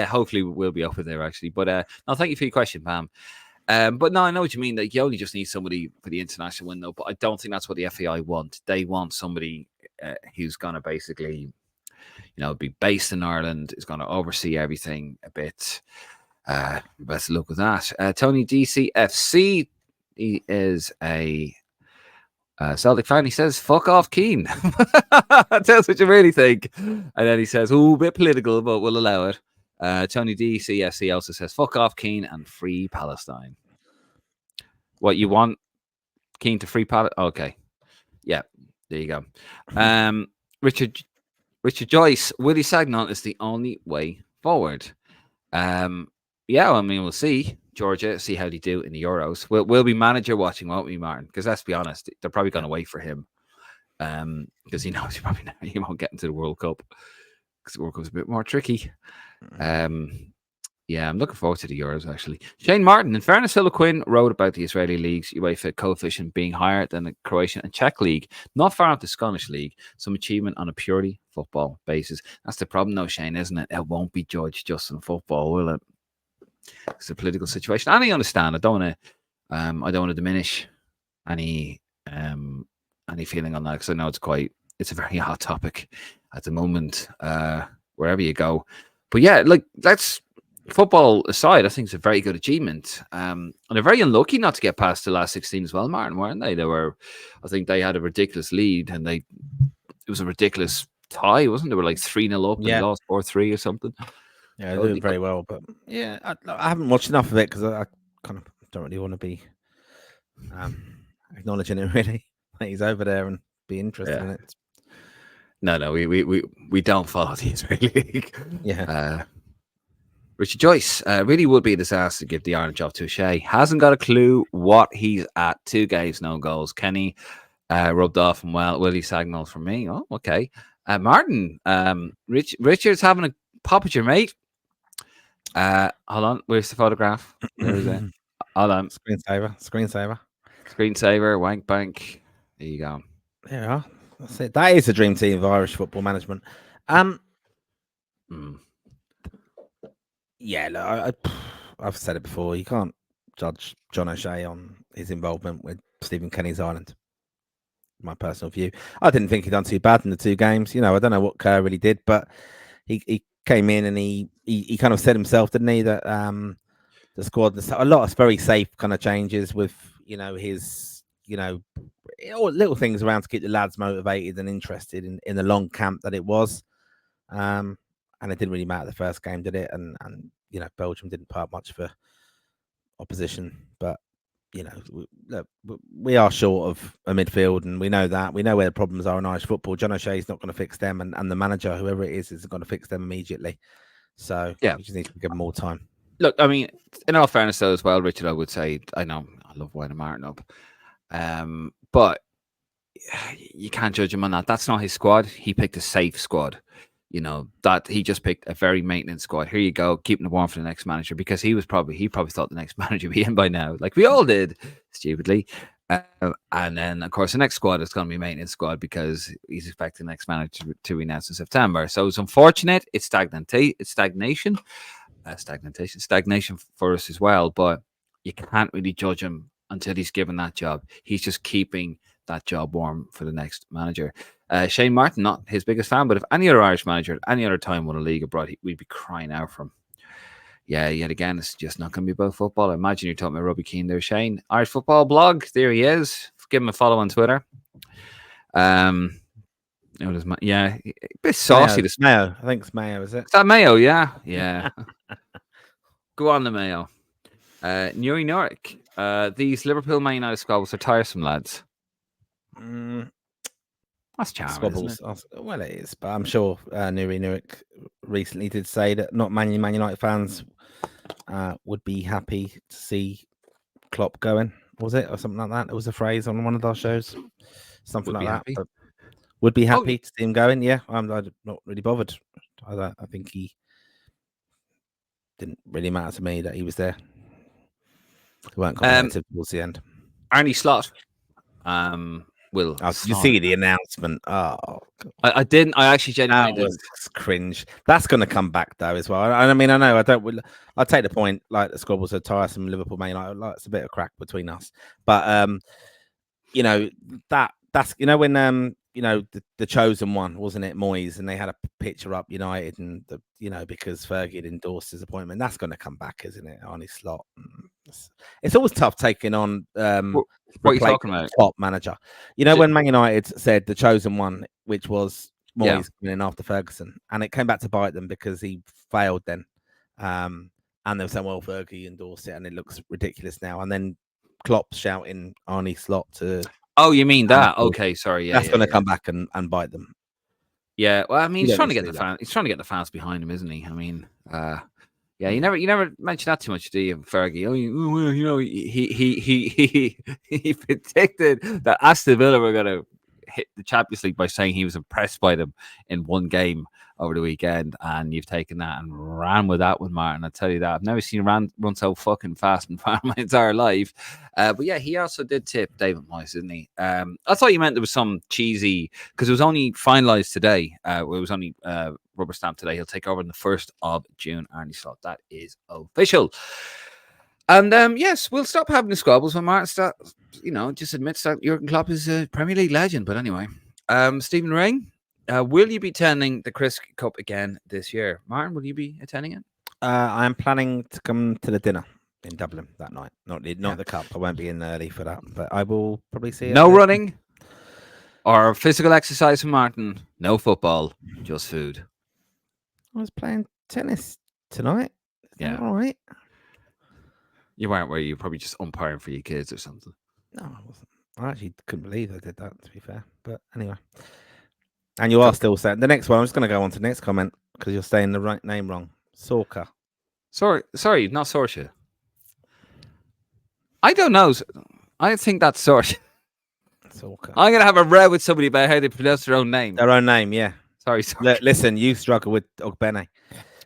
Hopefully we'll be up in there actually. But no, thank you for your question, Pam. But no, I know what you mean. Like, you only just need somebody for the international window, but I don't think that's what the FAI want. They want somebody who's going to basically, be based in Ireland, is going to oversee everything a bit. Best of luck with that. Tony DCFC, he is a Celtic fan. He says, "Fuck off, Keane." Tells what you really think. And then he says, "Oh, a bit political, but we'll allow it." Tony DCFC also says, "Fuck off, Keane, and free Palestine." What you want, Keane to free Palestine? Okay, yeah, there you go. Richard Joyce, Willie Sagnon is the only way forward. Yeah, I mean, we'll see. Georgia, see how they do in the Euros. We'll be manager watching, won't we, Martin? Because let's be honest, they're probably going to wait for him. Because he knows he won't get into the World Cup. Because the World Cup's a bit more tricky. Yeah, I'm looking forward to the Euros, actually. Shane Martin, in fairness, Phil Quinn wrote about the Israeli league's UEFA coefficient being higher than the Croatian and Czech league, not far off the Scottish league, some achievement on a purely football basis. That's the problem, though, Shane, isn't it? It won't be judged just on football, will it? It's a political situation. And I understand. I don't want to diminish any feeling on that, because I know it's a very hot topic at the moment, wherever you go. But yeah, like, football aside, I think it's a very good achievement. And they're very unlucky not to get past the last 16 as well, Martin, weren't they? I think they had a ridiculous lead, and it was a ridiculous tie, wasn't it? They were like 3-0 up and Yeah. lost 4-3 or something. Yeah, they're doing very well. But yeah, I haven't watched enough of it because I kind of don't really want to be acknowledging it really. He's over there and be interested in it. No, we don't follow the Israeli league. Yeah. Richard Joyce really would be a disaster to give the Ireland job to O'Shea. Hasn't got a clue what he's at. 2 games, no goals. Kenny rubbed off him well. Willie Sagnall for me. Oh, okay. Martin, Richard's having a pop at your mate. Hold on. Where's the photograph? There is it. Hold on. Screensaver. Wank bank. There you go. There you are. That's it. That is a dream team of Irish football management. Yeah, look, I've said it before. You can't judge John O'Shea on his involvement with Stephen Kenny's Ireland. My personal view. I didn't think he'd done too bad in the 2 games. I don't know what Kerr really did, but he came in and he kind of said himself, didn't he, that the squad, a lot of very safe kind of changes with his little things around to keep the lads motivated and interested in the long camp that it was. And it didn't really matter the first game, did it? And Belgium didn't put up much for opposition, but we are short of a midfield, and we know that. We know where the problems are in Irish football. John O'Shea's not going to fix them, and the manager, whoever it is going to fix them immediately. So we just need to give them more time. Look, I mean, in all fairness, though, as well, Richard, I would say, I know I love winding Martin up, but you can't judge him on that. That's not his squad. He picked a safe squad. That he just picked a very maintenance squad. Here you go, keeping it warm for the next manager, because he probably thought the next manager would be in by now, like we all did, stupidly. And then, of course, the next squad is going to be maintenance squad because he's expecting the next manager to be announced in September. So it's unfortunate. It's stagnation for us as well. But you can't really judge him until he's given that job. He's just keeping that job warm for the next manager. Shane Martin, not his biggest fan, but if any other Irish manager at any other time won a league abroad, we'd be crying out for him. Yeah, yet again, it's just not going to be about football. I imagine you're talking about Robbie Keane there, Shane. Irish Football Blog, there he is. Give him a follow on Twitter. A bit saucy. Mayo. I think it's Mayo, is it? Is that Mayo? Yeah. Go on, the Mayo. Nuri Norwick. These Liverpool Man United squabbles are tiresome, lads. That's charming, isn't it? Well, it is, but I'm sure Nuri Norwick recently did say that not Man United fans would be happy to see Klopp going. Was it or something like that? It was a phrase on one of our shows, something like that. But would be happy to see him going. Yeah, I'm not really bothered. I think he didn't really matter to me that he was there. They weren't competitive towards the end. Arnie Slot. You see the announcement. Oh, I didn't. I actually genuinely didn't. Cringe. That's going to come back though as well. I mean, I know. I take the point. Like the squabbles are tiresome. Liverpool, Man United. Like it's a bit of crack between us. But that's when the chosen one, wasn't it, Moyes, and they had a picture up United, and because Fergie had endorsed his appointment. That's going to come back, isn't it? Arnie Slot. It's always tough taking on. What are you talking about? Top manager. When Man United said the chosen one, which was Moyes coming in after Ferguson, and it came back to bite them because he failed then. And they were saying, well, Fergie endorsed it, and it looks ridiculous now. And then Klopp shouting Arnie Slot to. Oh, you mean that? Okay, sorry. Yeah, that's going to come back and bite them. Yeah, well, I mean, he's trying to get the fans. He's trying to get the fans behind him, isn't he? I mean, yeah, you never mention that too much, do you, Fergie? He predicted that Aston Villa were going to hit the Champions League by saying he was impressed by them in one game over the weekend, and you've taken that and ran with that one, Martin. I tell you that I've never seen him run so fucking fast in my entire life. But yeah, he also did tip David Moyes, didn't he? I thought you meant there was some cheesy, because it was only finalised today. It was only rubber stamped today. He'll take over on the 1st of June. Arnie Slot, that is official. And yes, we'll stop having the squabbles when Martin just admits that Jurgen Klopp is a Premier League legend. But anyway, Stephen Ring, will you be attending the Chris Cup again this year? Martin, will you be attending it? I am planning to come to the dinner in Dublin that night. Not Yeah. the cup. I won't be in early for that, but I will probably see it. No running or physical exercise from Martin. No football, just food. I was playing tennis tonight. Yeah. All right. You weren't, were you? Probably just umpiring for your kids or something. No, I wasn't. I actually couldn't believe I did that, to be fair. But anyway. And you are still saying the next one. I'm just going to go on to the next comment because you're saying the right name wrong. Sorka. Sorry, not Sorsha. I don't know. I think that's Sorsha. Sorka. I'm going to have a row with somebody about how they pronounce their own name. Their own name, yeah. Sorry. Listen, you struggle with Ogbene.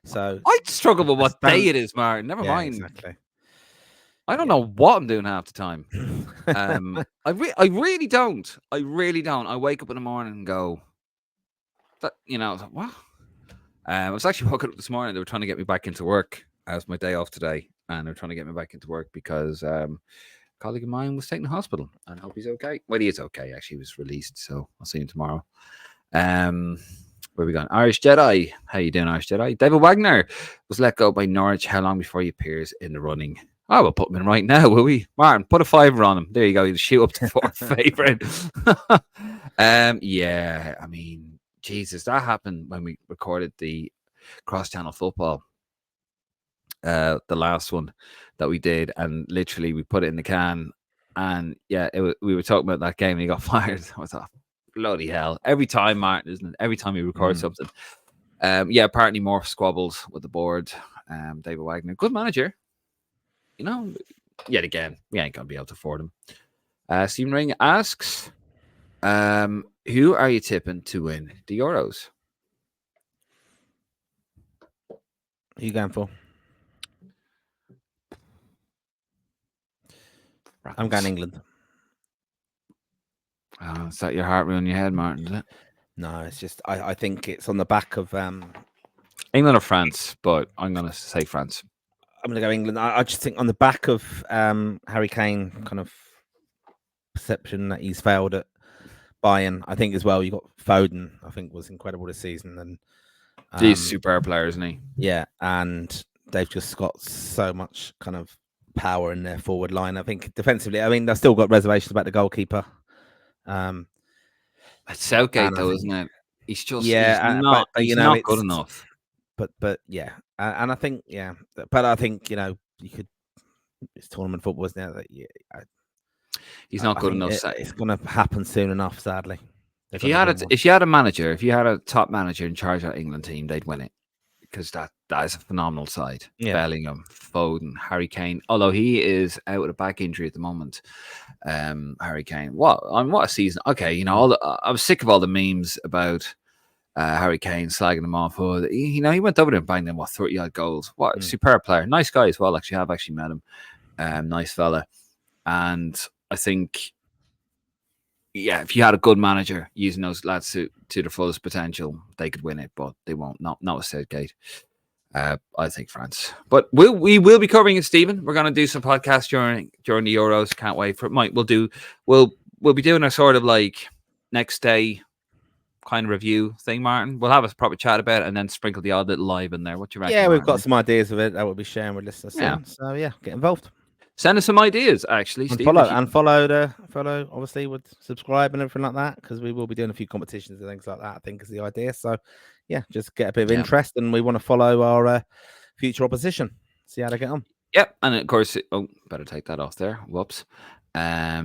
So I struggle with what day it is, Martin. Never mind. Exactly. I don't know what I'm doing half the time. I really don't. I really don't. I wake up in the morning and go, I was like, what? I was actually woken up this morning. They were trying to get me back into work. It was my day off today, and they're trying to get me back into work because a colleague of mine was taken to hospital, and I hope he's okay. Well, he is okay. Actually, he was released, so I'll see him tomorrow. Where we going? Irish Jedi. How you doing, Irish Jedi? David Wagner was let go by Norwich. How long before he appears in the running? Oh, we'll put him in right now, will we? Martin, put a $5 on him. There you go. He'll shoot up to 4th favourite. Yeah, I mean, Jesus, that happened when we recorded the cross-channel football. The last one that we did, and literally we put it in the can, and yeah, we were talking about that game, and he got fired. I was like, bloody hell! Every time, Martin, isn't it? Every time we record something, yeah. Apparently, more squabbles with the board. David Wagner, good manager, Yet again, we ain't gonna be able to afford him. Stephen Ring asks, who are you tipping to win the Euros? Who are you going for? I'm going England. Is that your heart ruining your head, Martin? Is it? No, it's just I think it's on the back of England or France, but I'm going to say France. I'm going to go England. I just think on the back of Harry Kane kind of perception that he's failed at Bayern. I think as well you got Foden. I think was incredible this season, and he's a superb player, isn't he? Yeah, and they've just got so much kind of power in their forward line. I think defensively, I mean, they've still got reservations about the goalkeeper. It's Southgate, though, isn't it? He's just he's not good enough. But yeah, and I think but I think you could. It's tournament football, isn't it? He's not good enough. It's going to happen soon enough, sadly. If you had a top manager in charge of that England team, they'd win it because that is a phenomenal side. Yeah. Bellingham, Foden, Harry Kane. Although he is out with a back injury at the moment. Harry Kane. What a season! Okay, I was sick of all the memes about Harry Kane slagging him off. He went over there and banged them 30-odd goals. What a superb player, nice guy as well. Actually, I've actually met him. Nice fella, and I think. Yeah, if you had a good manager using those lads to their fullest potential, they could win it, but they won't. Not with Southgate. I think France, but we will be covering it, Stephen. We're going to do some podcasts during the Euros. Can't wait for it. We'll be doing a sort of like next day kind of review thing, Martin. We'll have a proper chat about it and then sprinkle the odd little live in there. What do you reckon? Yeah, we've Martin? got some ideas of it that we'll be sharing with listeners soon. So yeah, get involved. Send us some ideas, actually. And Steve, follow, obviously, with subscribe and everything like that, because we will be doing a few competitions and things like that, I think is the idea. So, yeah, just get a bit of interest, and we want to follow our future opposition, see how they get on. Yep, and of course, better take that off there. Whoops. Yeah,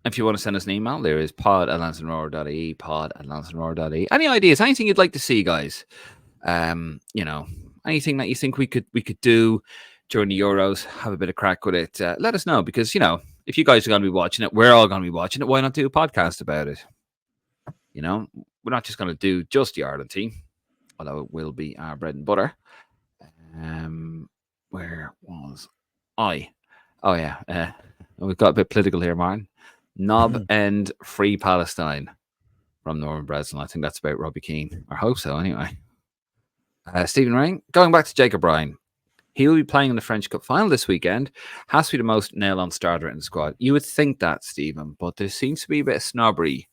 if you want to send us an email, there is pod@lansdowneroar.ie, pod@lansdowneroar.ie. Any ideas, anything you'd like to see, guys? Anything that you think we could do during the Euros, have a bit of crack with it. Let us know, because if you guys are going to be watching it, we're all going to be watching it. Why not do a podcast about it? We're not just going to do just the Ireland team, although it will be our bread and butter. Where was I? Oh yeah, we've got a bit political here, Martin. Knob and Free Palestine from Norman Breslin. I think that's about Robbie Keane. I hope so, anyway. Stephen Ring, going back to Jacob Ryan. He will be playing in the French Cup final this weekend. Has to be the most nailed-on starter in the squad. You would think that, Stephen, but there seems to be a bit of snobbery,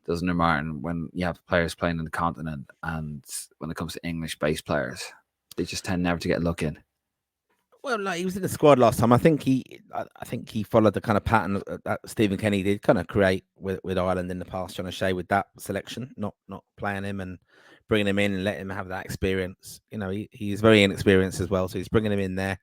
doesn't there, Martin, when you have players playing in the continent and when it comes to English-based players. they just tend never to get luck in. Well, like he was in the squad last time. I think he followed the kind of pattern that Stephen Kenny did, kind of create with Ireland in the past. John O'Shea with that selection, not playing him and bringing him in and letting him have that experience. You know, he's very inexperienced as well, so he's bringing him in there.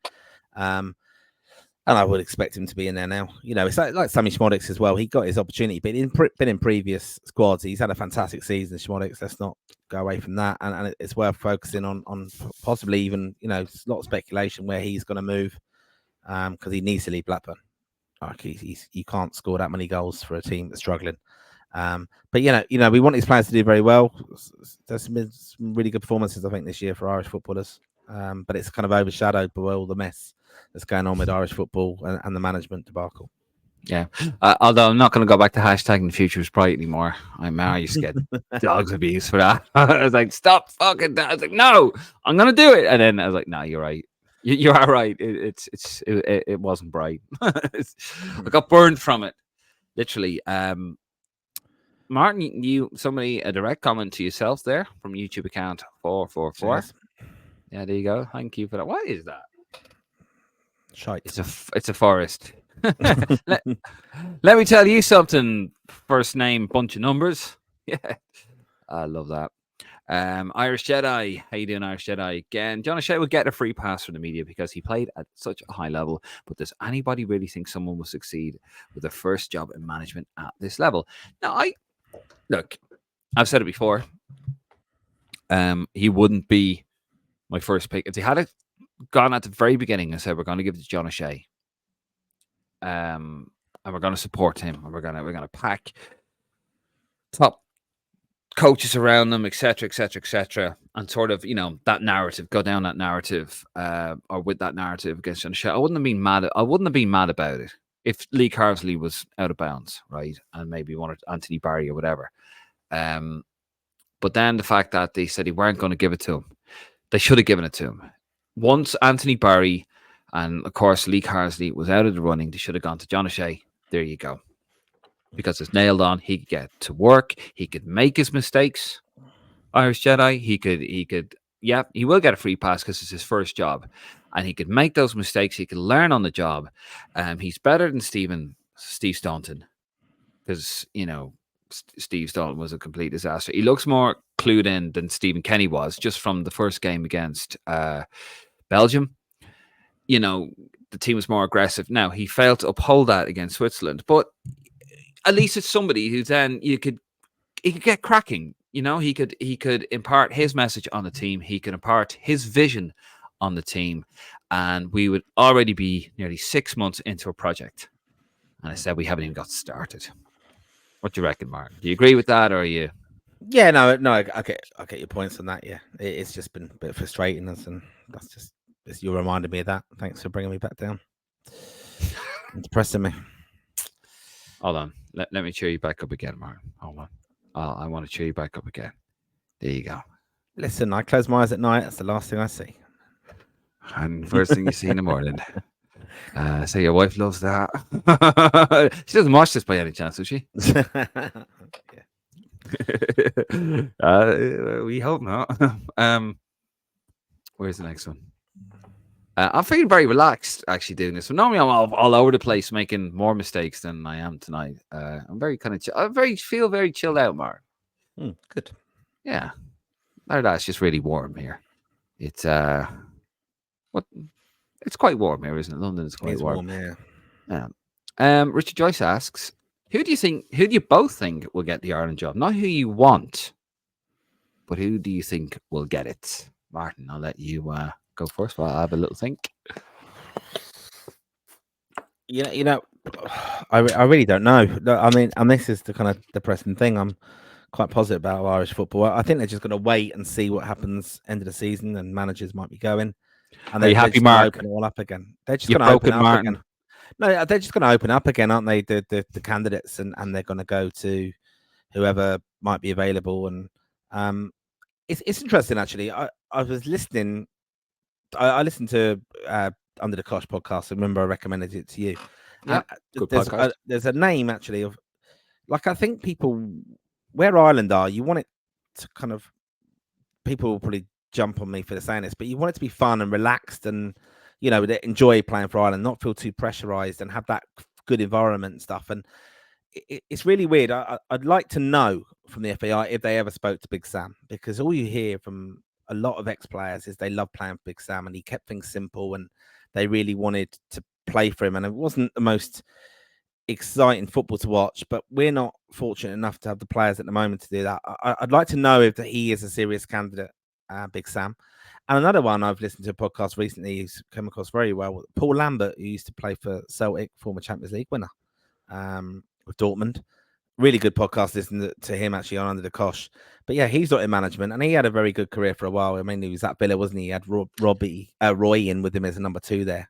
And I would expect him to be in there now. You know, it's like Sammy Schmodix as well. He got his opportunity, but been in previous squads. He's had a fantastic season, Schmodix. Let's not go away from that. And it's worth focusing on possibly even, you know, it's a lot of speculation where he's going to move because he needs to leave Blackburn. Like you can't score that many goals for a team that's struggling. But you know, we want these players to do very well. There's been some really good performances, I think, this year for Irish footballers. But it's kind of overshadowed by all the mess that's going on with Irish football and the management debacle. Yeah. Although I'm not going to go back to hashtagging the future is bright anymore. I used to get dogs abuse for that. I was like, stop fucking that. I was like, no, I'm going to do it. And then I was like, no, you're right. You are right. It wasn't bright. I got burned from it, literally. Martin, a direct comment to yourself there from YouTube account 444. Cheers. Yeah, there you go. Thank you for that. What is that? Shite. It's a forest. let me tell you something. First name, bunch of numbers. Yeah, I love that. Irish Jedi, how you doing, Irish Jedi? Again, John O'Shea will get a free pass from the media because he played at such a high level. But does anybody really think someone will succeed with their first job in management at this level? Now, I've said it before. He wouldn't be my first pick if they had gone at the very beginning and said we're going to give it to John O'Shea. And we're going to support him, and we're going to pack top coaches around them, etc., and sort of, you know, that narrative, go down that narrative, or with that narrative against John O'Shea. I wouldn't have been mad about it if Lee Carsley was out of bounds, right, and maybe wanted Anthony Barry or whatever. But then the fact that they said they weren't going to give it to him, they should have given it to him. Once Anthony Barry and, of course, Lee Carsley was out of the running, they should have gone to John O'Shea. There you go. Because it's nailed on. He could get to work. He could make his mistakes. Irish Jedi, he could, yeah, he will get a free pass because it's his first job. And he could make those mistakes. He could learn on the job. He's better than Steve Staunton. Because, you know, Steve Staunton was a complete disaster. He looks more clued in than Stephen Kenny was, just from the first game against Belgium. You know, the team was more aggressive. Now, he failed to uphold that against Switzerland, but at least it's somebody who then he could get cracking. You know, he could impart his message on the team. He could impart his vision on the team, and we would already be nearly 6 months into a project. And I said we haven't even got started. What do you reckon, Martin? Do you agree with that, or are you? Yeah, no, I get your points on that. Yeah, it's just been a bit frustrating, and that's just you reminded me of that. Thanks for bringing me back down. It's depressing me. Hold on, let me cheer you back up again, Martin. Hold on, I want to cheer you back up again. There you go. Listen, I close my eyes at night. That's the last thing I see. And first thing you see in the morning. So your wife loves that. She doesn't watch this by any chance, does she? We hope not. Where's the next one? I'm feeling very relaxed actually doing this. So normally I'm all over the place making more mistakes than I am tonight. I'm very kind of feel very chilled out, Mark. Good. Yeah. It's just really warm here. It's it's quite warm here, isn't it? London is quite warm. Yeah. Richard Joyce asks, who do you both think will get the Ireland job? Not who you want, but who do you think will get it? Martin, I'll let you go first while I have a little think. You know, I really don't know. I mean, and this is the kind of depressing thing. I'm quite positive about Irish football. I think they're just going to wait and see what happens end of the season, and managers might be going. And are you happy, Mark? Open it all up again. They're just going to open up again. No, they're just going to open up again, aren't they? The candidates, and they're going to go to whoever might be available. And it's interesting actually. I was listening. I listened to Under the Kosh podcast. I remember I recommended it to you. Yeah, good podcast. There's a name actually of, like, I think people where Ireland are, you want it to kind of, people will probably jump on me for saying this, but you want it to be fun and relaxed and, you know, enjoy playing for Ireland, not feel too pressurized and have that good environment and stuff. And it's really weird. I'd like to know from the FAI if they ever spoke to Big Sam, because all you hear from a lot of ex-players is they love playing for Big Sam, and he kept things simple and they really wanted to play for him. And it wasn't the most exciting football to watch, but we're not fortunate enough to have the players at the moment to do that. I'd like to know if he is a serious candidate, Big Sam. And another one, I've listened to a podcast recently who's come across very well, Paul Lambert, who used to play for Celtic, former Champions League winner with Dortmund. Really good podcast, listening to him actually on Under the Cosh. But yeah, he's not in management, and he had a very good career for a while. I mean, he was at Villa, wasn't he? He had Roy in with him as a number 2 there.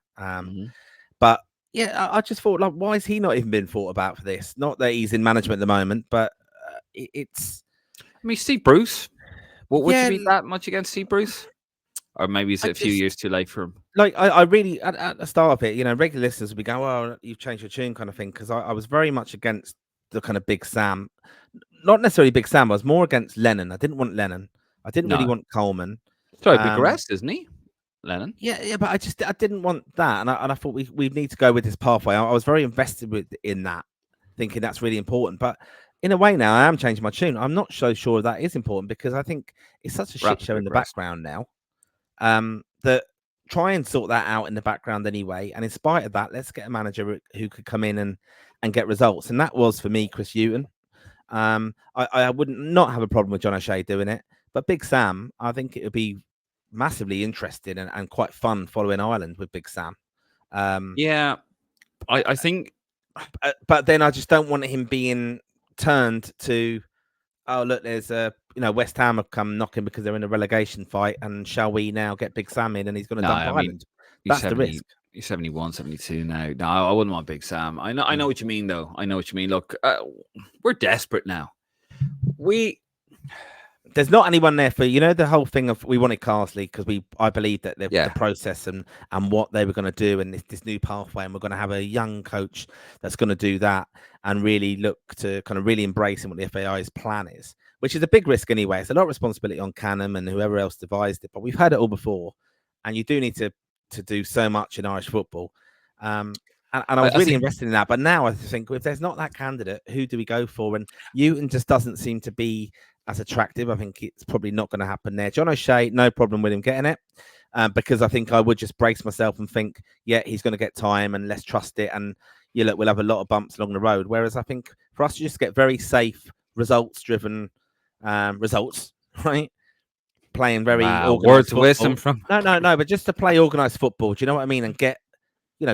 But yeah, I just thought, like, why has he not even been thought about for this? Not that he's in management at the moment, but it's. I mean, Steve Bruce. Would you be that much against Steve Bruce? Or maybe it's a few years too late for him. Like, I really, at the start of it, you know, regular listeners would be going, "Well, you've changed your tune," kind of thing. Because I was very much against the kind of Big Sam, not necessarily Big Sam. I was more against Lennon. I didn't want Lennon. I didn't really want Coleman. Sorry, Bucharest, isn't he? Lennon. Yeah, but I didn't want that, and I thought we need to go with this pathway. I was very invested in that, thinking that's really important. But in a way now, I am changing my tune. I'm not so sure that is important, because I think it's such a shit show in the background now. That try and sort that out in the background anyway. And in spite of that, let's get a manager who could come in and get results. And that was, for me, Chris Hughton. I would not have a problem with John O'Shea doing it, but Big Sam, I think it would be massively interesting and quite fun following Ireland with Big Sam. Yeah, I think, but then I just don't want him being turned to, oh look, there's West Ham have come knocking because they're in a relegation fight, and shall we now get Big Sam in and he's going to dump Ireland? That's the risk. He's 71, 72 now. No, I wouldn't want Big Sam. I know what you mean, though. I know what you mean. Look, we're desperate now. There's not anyone there for, you know, the whole thing of we wanted Carsley because I believe that the process and what they were going to do, and this new pathway, and we're going to have a young coach that's going to do that and really look to kind of really embrace what the FAI's plan is, which is a big risk anyway. It's a lot of responsibility on Canham and whoever else devised it, but we've had it all before, and you do need to do so much in Irish football. And I was really invested in that, but now I think if there's not that candidate, who do we go for? And Hughton just doesn't seem to be as attractive. I think it's probably not going to happen there. John O'Shea, no problem with him getting it, because I think I would just brace myself and think, yeah, he's going to get time, and let's trust it. And look, we'll have a lot of bumps along the road. Whereas I think for us to just get very safe, results-driven results, right? Playing very words of wisdom from no, but just to play organised football. Do you know what I mean? And get,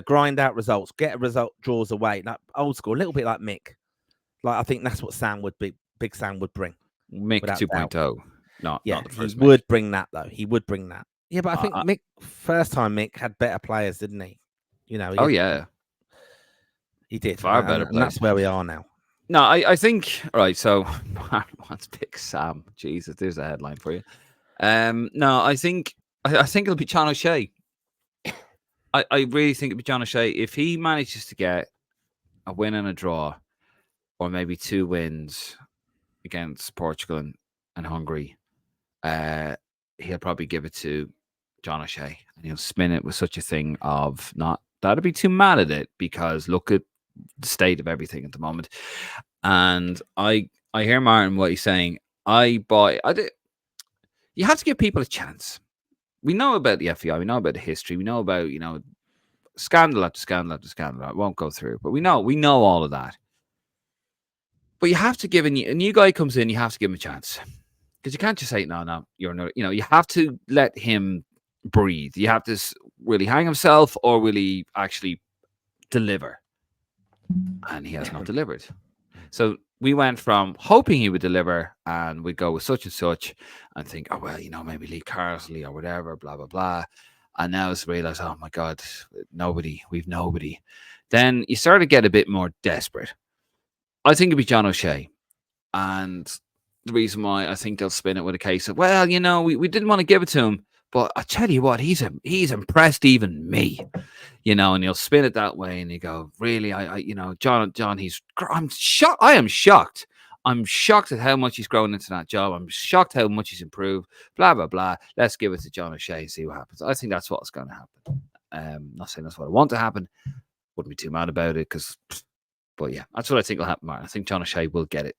grind out results, get a result, draws away, like old school, a little bit like Mick. Like I think that's what Sam would be. Big Sam would bring. Mick 2.0. Not the first. He would bring that though. He would bring that. Yeah, but I think Mick, first time Mick had better players, didn't he? He did. Far better players. And that's where we are now. No, I think, all right, so what's Big Sam? Jesus, there's a headline for you. No, I think it'll be John O'Shea. I really think it'll be John O'Shea. If he manages to get a win and a draw, or maybe 2 wins against Portugal and Hungary, he'll probably give it to John O'Shea, and he'll spin it with such a thing of not that'd be too mad at it, because look at the state of everything at the moment. And I hear Martin what he's saying. You have to give people a chance. We know about the FEI, we know about the history, we know about, scandal after scandal after scandal. I won't go through, but we know all of that. But you have to give a new guy comes in, you have to give him a chance. Because you can't just say, no, you're not, you have to let him breathe. You have to really hang himself, or will he actually deliver? And he has not delivered. So we went from hoping he would deliver and we'd go with such and such and think, oh, well, maybe Lee Carsley or whatever, blah, blah, blah. And now it's realized, oh my God, we've nobody. Then you start to get a bit more desperate. I think it'd be John O'Shea. And the reason why I think they'll spin it with a case of, well, we didn't want to give it to him, but I tell you what, he's impressed even me, and he'll spin it that way, and you go, really, John, I'm shocked. I am shocked. I'm shocked at how much he's grown into that job. I'm shocked how much he's improved. Blah blah blah. Let's give it to John O'Shea and see what happens. I think that's what's going to happen. Not saying that's what I want to happen. Wouldn't be too mad about it but yeah, that's what I think will happen, Martin. I think John O'Shea will get it.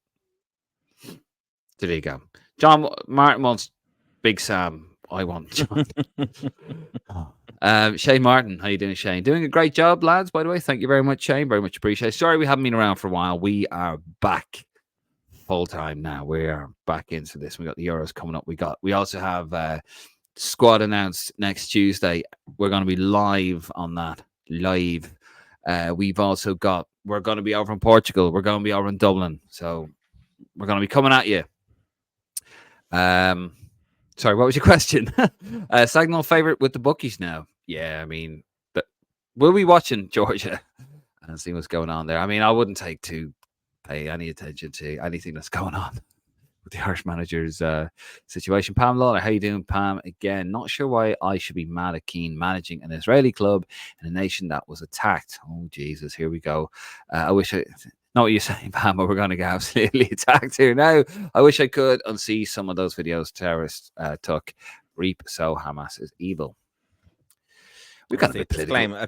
There you go. John Martin wants Big Sam. I want John. Shane Martin, how you doing, Shane? Doing a great job, lads, by the way. Thank you very much, Shane. Very much appreciated. Sorry we haven't been around for a while. We are back full time now. We are back into this. We got the Euros coming up. We also have squad announced next Tuesday. We're going to be live on that. Live. We've also got, we're going to be over in Portugal. We're going to be over in Dublin. So we're going to be coming at you. Sorry, what was your question? Sagnol favorite with the bookies now. Yeah, I mean, we'll be watching Georgia and see what's going on there. I mean, I wouldn't pay any attention to anything that's going on with the Irish manager's situation. Pam Lawler, how you doing, Pam? Again, not sure why I should be mad at Keane managing an Israeli club in a nation that was attacked. Oh, Jesus, here we go. I wish I... Not what you're saying, Pam, but we're going to get absolutely attacked here now. I wish I could unsee some of those videos terrorists took. Reap, so Hamas is evil. We've got a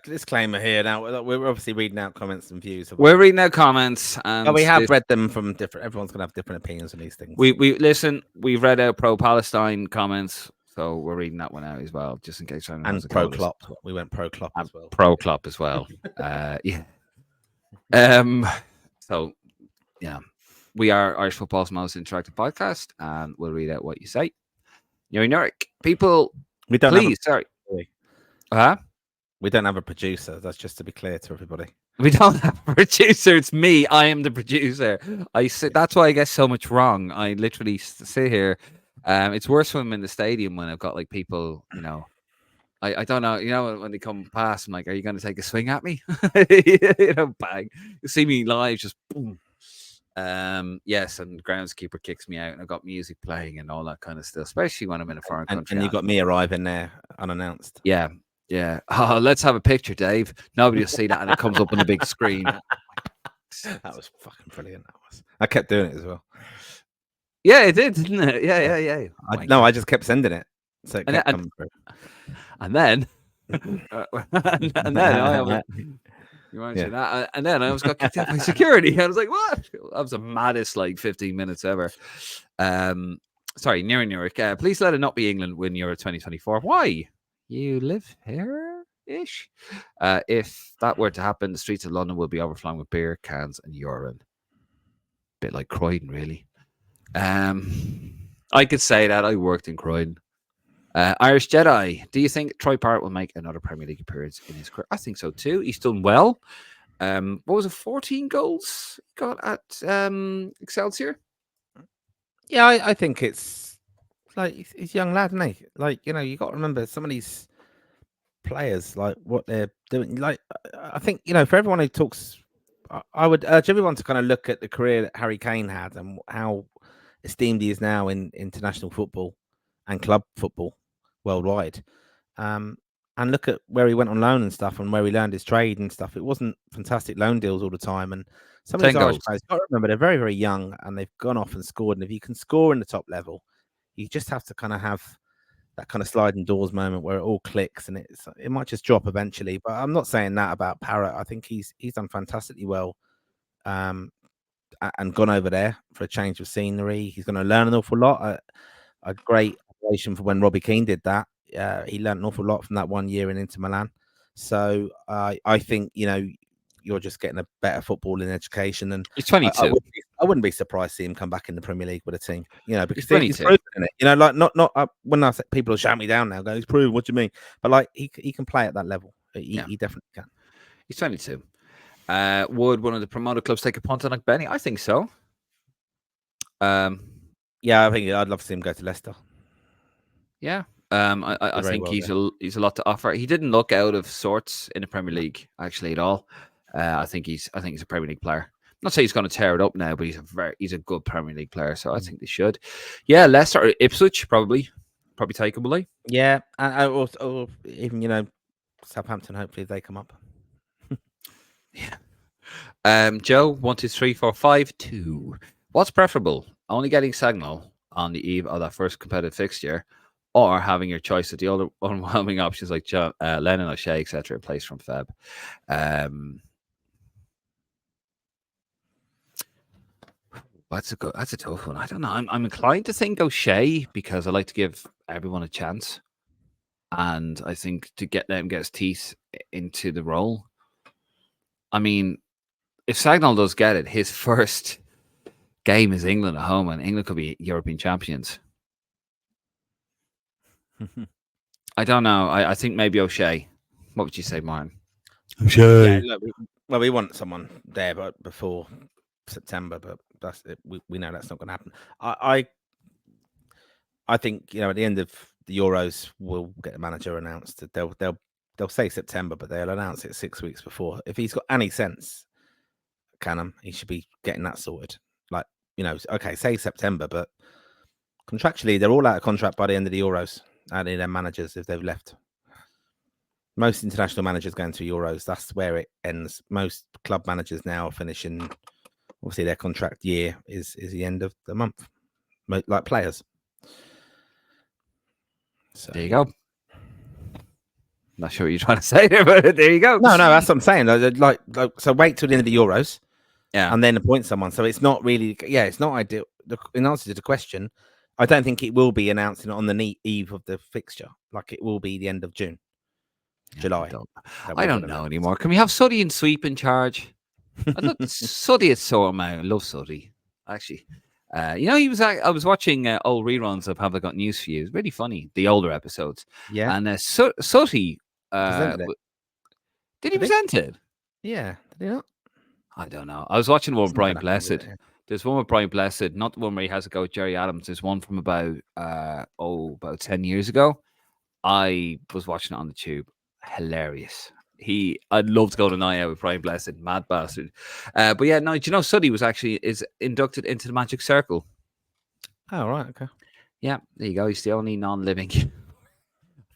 disclaimer here. Now, we're obviously reading out comments and views. We're reading out comments. And we have read them from different... Everyone's going to have different opinions on these things. We listen, we've read out pro-Palestine comments, so we're reading that one out as well, just in case. And pro-Klopp. We went pro-Klopp as well. Pro-Klopp as well. Yeah. So, yeah, we are Irish Football's most interactive podcast, and we'll read out what you say. Nurik, people, we don't please, sorry. We don't have a producer. That's just to be clear to everybody. We don't have a producer. It's me. I am the producer. That's why I get so much wrong. I literally sit here. It's worse when I'm in the stadium when I've got like people, you know. I don't know, you know, when they come past, I'm like, are you going to take a swing at me? You know, bang. You see me live, just boom. Yes, and the groundskeeper kicks me out, and I've got music playing and all that kind of stuff, especially when I'm in a foreign country. And you've got me arriving there unannounced. Yeah, yeah. Oh, let's have a picture, Dave. Nobody will see that, and it comes up on a big screen. That was fucking brilliant. I kept doing it as well. Yeah, it did, didn't it? Yeah. I just kept sending it. So it kept coming through. And then, and then you mentioned that, and then I almost got kicked out by security. I was like, "What?" That was the maddest 15 minutes ever. Sorry, Nurik. Please let it not be England win Euro 2024. Why? You live here-ish. If that were to happen, the streets of London will be overflowing with beer cans and urine. Bit like Croydon, really. I could say that I worked in Croydon. Irish Jedi, do you think Troy Parrott will make another Premier League appearance in his career? I think so too. He's done well. What was it, 14 goals he got at Excelsior? Yeah, I think it's like he's a young lad, isn't he? Like, you know, you got to remember some of these players, like what they're doing. Like, I think, you know, for everyone who talks, I would urge everyone to kind of look at the career that Harry Kane had and how esteemed he is now in international football and club football worldwide, and look at where he went on loan and stuff, and where he learned his trade and stuff. It wasn't fantastic loan deals all the time, and some of these Irish players, you've got to remember, they're very, very young, and they've gone off and scored. And if you can score in the top level, you just have to kind of have that kind of sliding doors moment where it all clicks, and it might just drop eventually. But I'm not saying that about Parrott. I think he's done fantastically well, and gone over there for a change of scenery. He's going to learn an awful lot. A great relation for when Robbie Keane did that. He learned an awful lot from that 1 year in Inter Milan. So I think, you know, you're just getting a better footballing education. And he's 22. I wouldn't be surprised to see him come back in the Premier League with a team. You know, because he's proven it. You know, like not when I say people will shout me down now, go, he's proven. What do you mean? But like he can play at that level. He definitely can. He's 22. Would one of the promoted clubs take a punt on Benny? I think so. Yeah, I think I'd love to see him go to Leicester. Yeah, I think he's a lot to offer. He didn't look out of sorts in the Premier League actually at all. I think he's a Premier League player. Not say he's going to tear it up now, but he's a good Premier League player. So I think they should. Yeah, Leicester or Ipswich probably takeable. Yeah, and or even, you know, Southampton. Hopefully they come up. Yeah. Joe 1 2 3 4 5 2. What's preferable? Only getting Sagnol on the eve of that first competitive fixture, or having your choice of the other overwhelming options like Lennon, O'Shea, etc. in place from Feb? That's a tough one. I don't know. I'm inclined to think O'Shea because I like to give everyone a chance, and I think to get his teeth into the role. I mean, if Sagnol does get it, his first game is England at home, and England could be European champions. I don't know. I think maybe O'Shea. What would you say, Martin? Yeah, look, we want someone there, but before September, but that's it. We know that's not going to happen. I think at the end of the Euros, we'll get a manager announced. They'll say September, but they'll announce it 6 weeks before. If he's got any sense, Canham, he should be getting that sorted. Like okay, say September, but contractually they're all out of contract by the end of the Euros. Only their managers if they've left. Most international managers going to Euros, that's where it ends. Most club managers now are finishing. Obviously, their contract year is the end of the month, like players. So there you go. Not sure what you're trying to say there, but there you go. No, that's what I'm saying. Like so wait till the end of the Euros, and then appoint someone. So it's not really, it's not ideal. In answer to the question, I don't think it will be announced on the eve of the fixture. Like it will be the end of June, July. I don't know anymore. Can we have Suddy and Sweep in charge? I love Suddy at Sormount. I love Suddy. Actually, he was. I was watching old reruns of Have I Got News for You. It's really funny, the older episodes. Yeah, and Suddy did he present it? Yeah, did he not? I don't know. I was watching one with Brian Blessed. There's one with Brian Blessed, not the one where he has to go with Jerry Adams. There's one from about 10 years ago. I was watching it on the tube. Hilarious. I'd love to go to night out with Brian Blessed, mad bastard. But yeah, no, do you know Suddy is inducted into the Magic Circle? Oh, right, okay. Yeah, there you go. He's the only non-living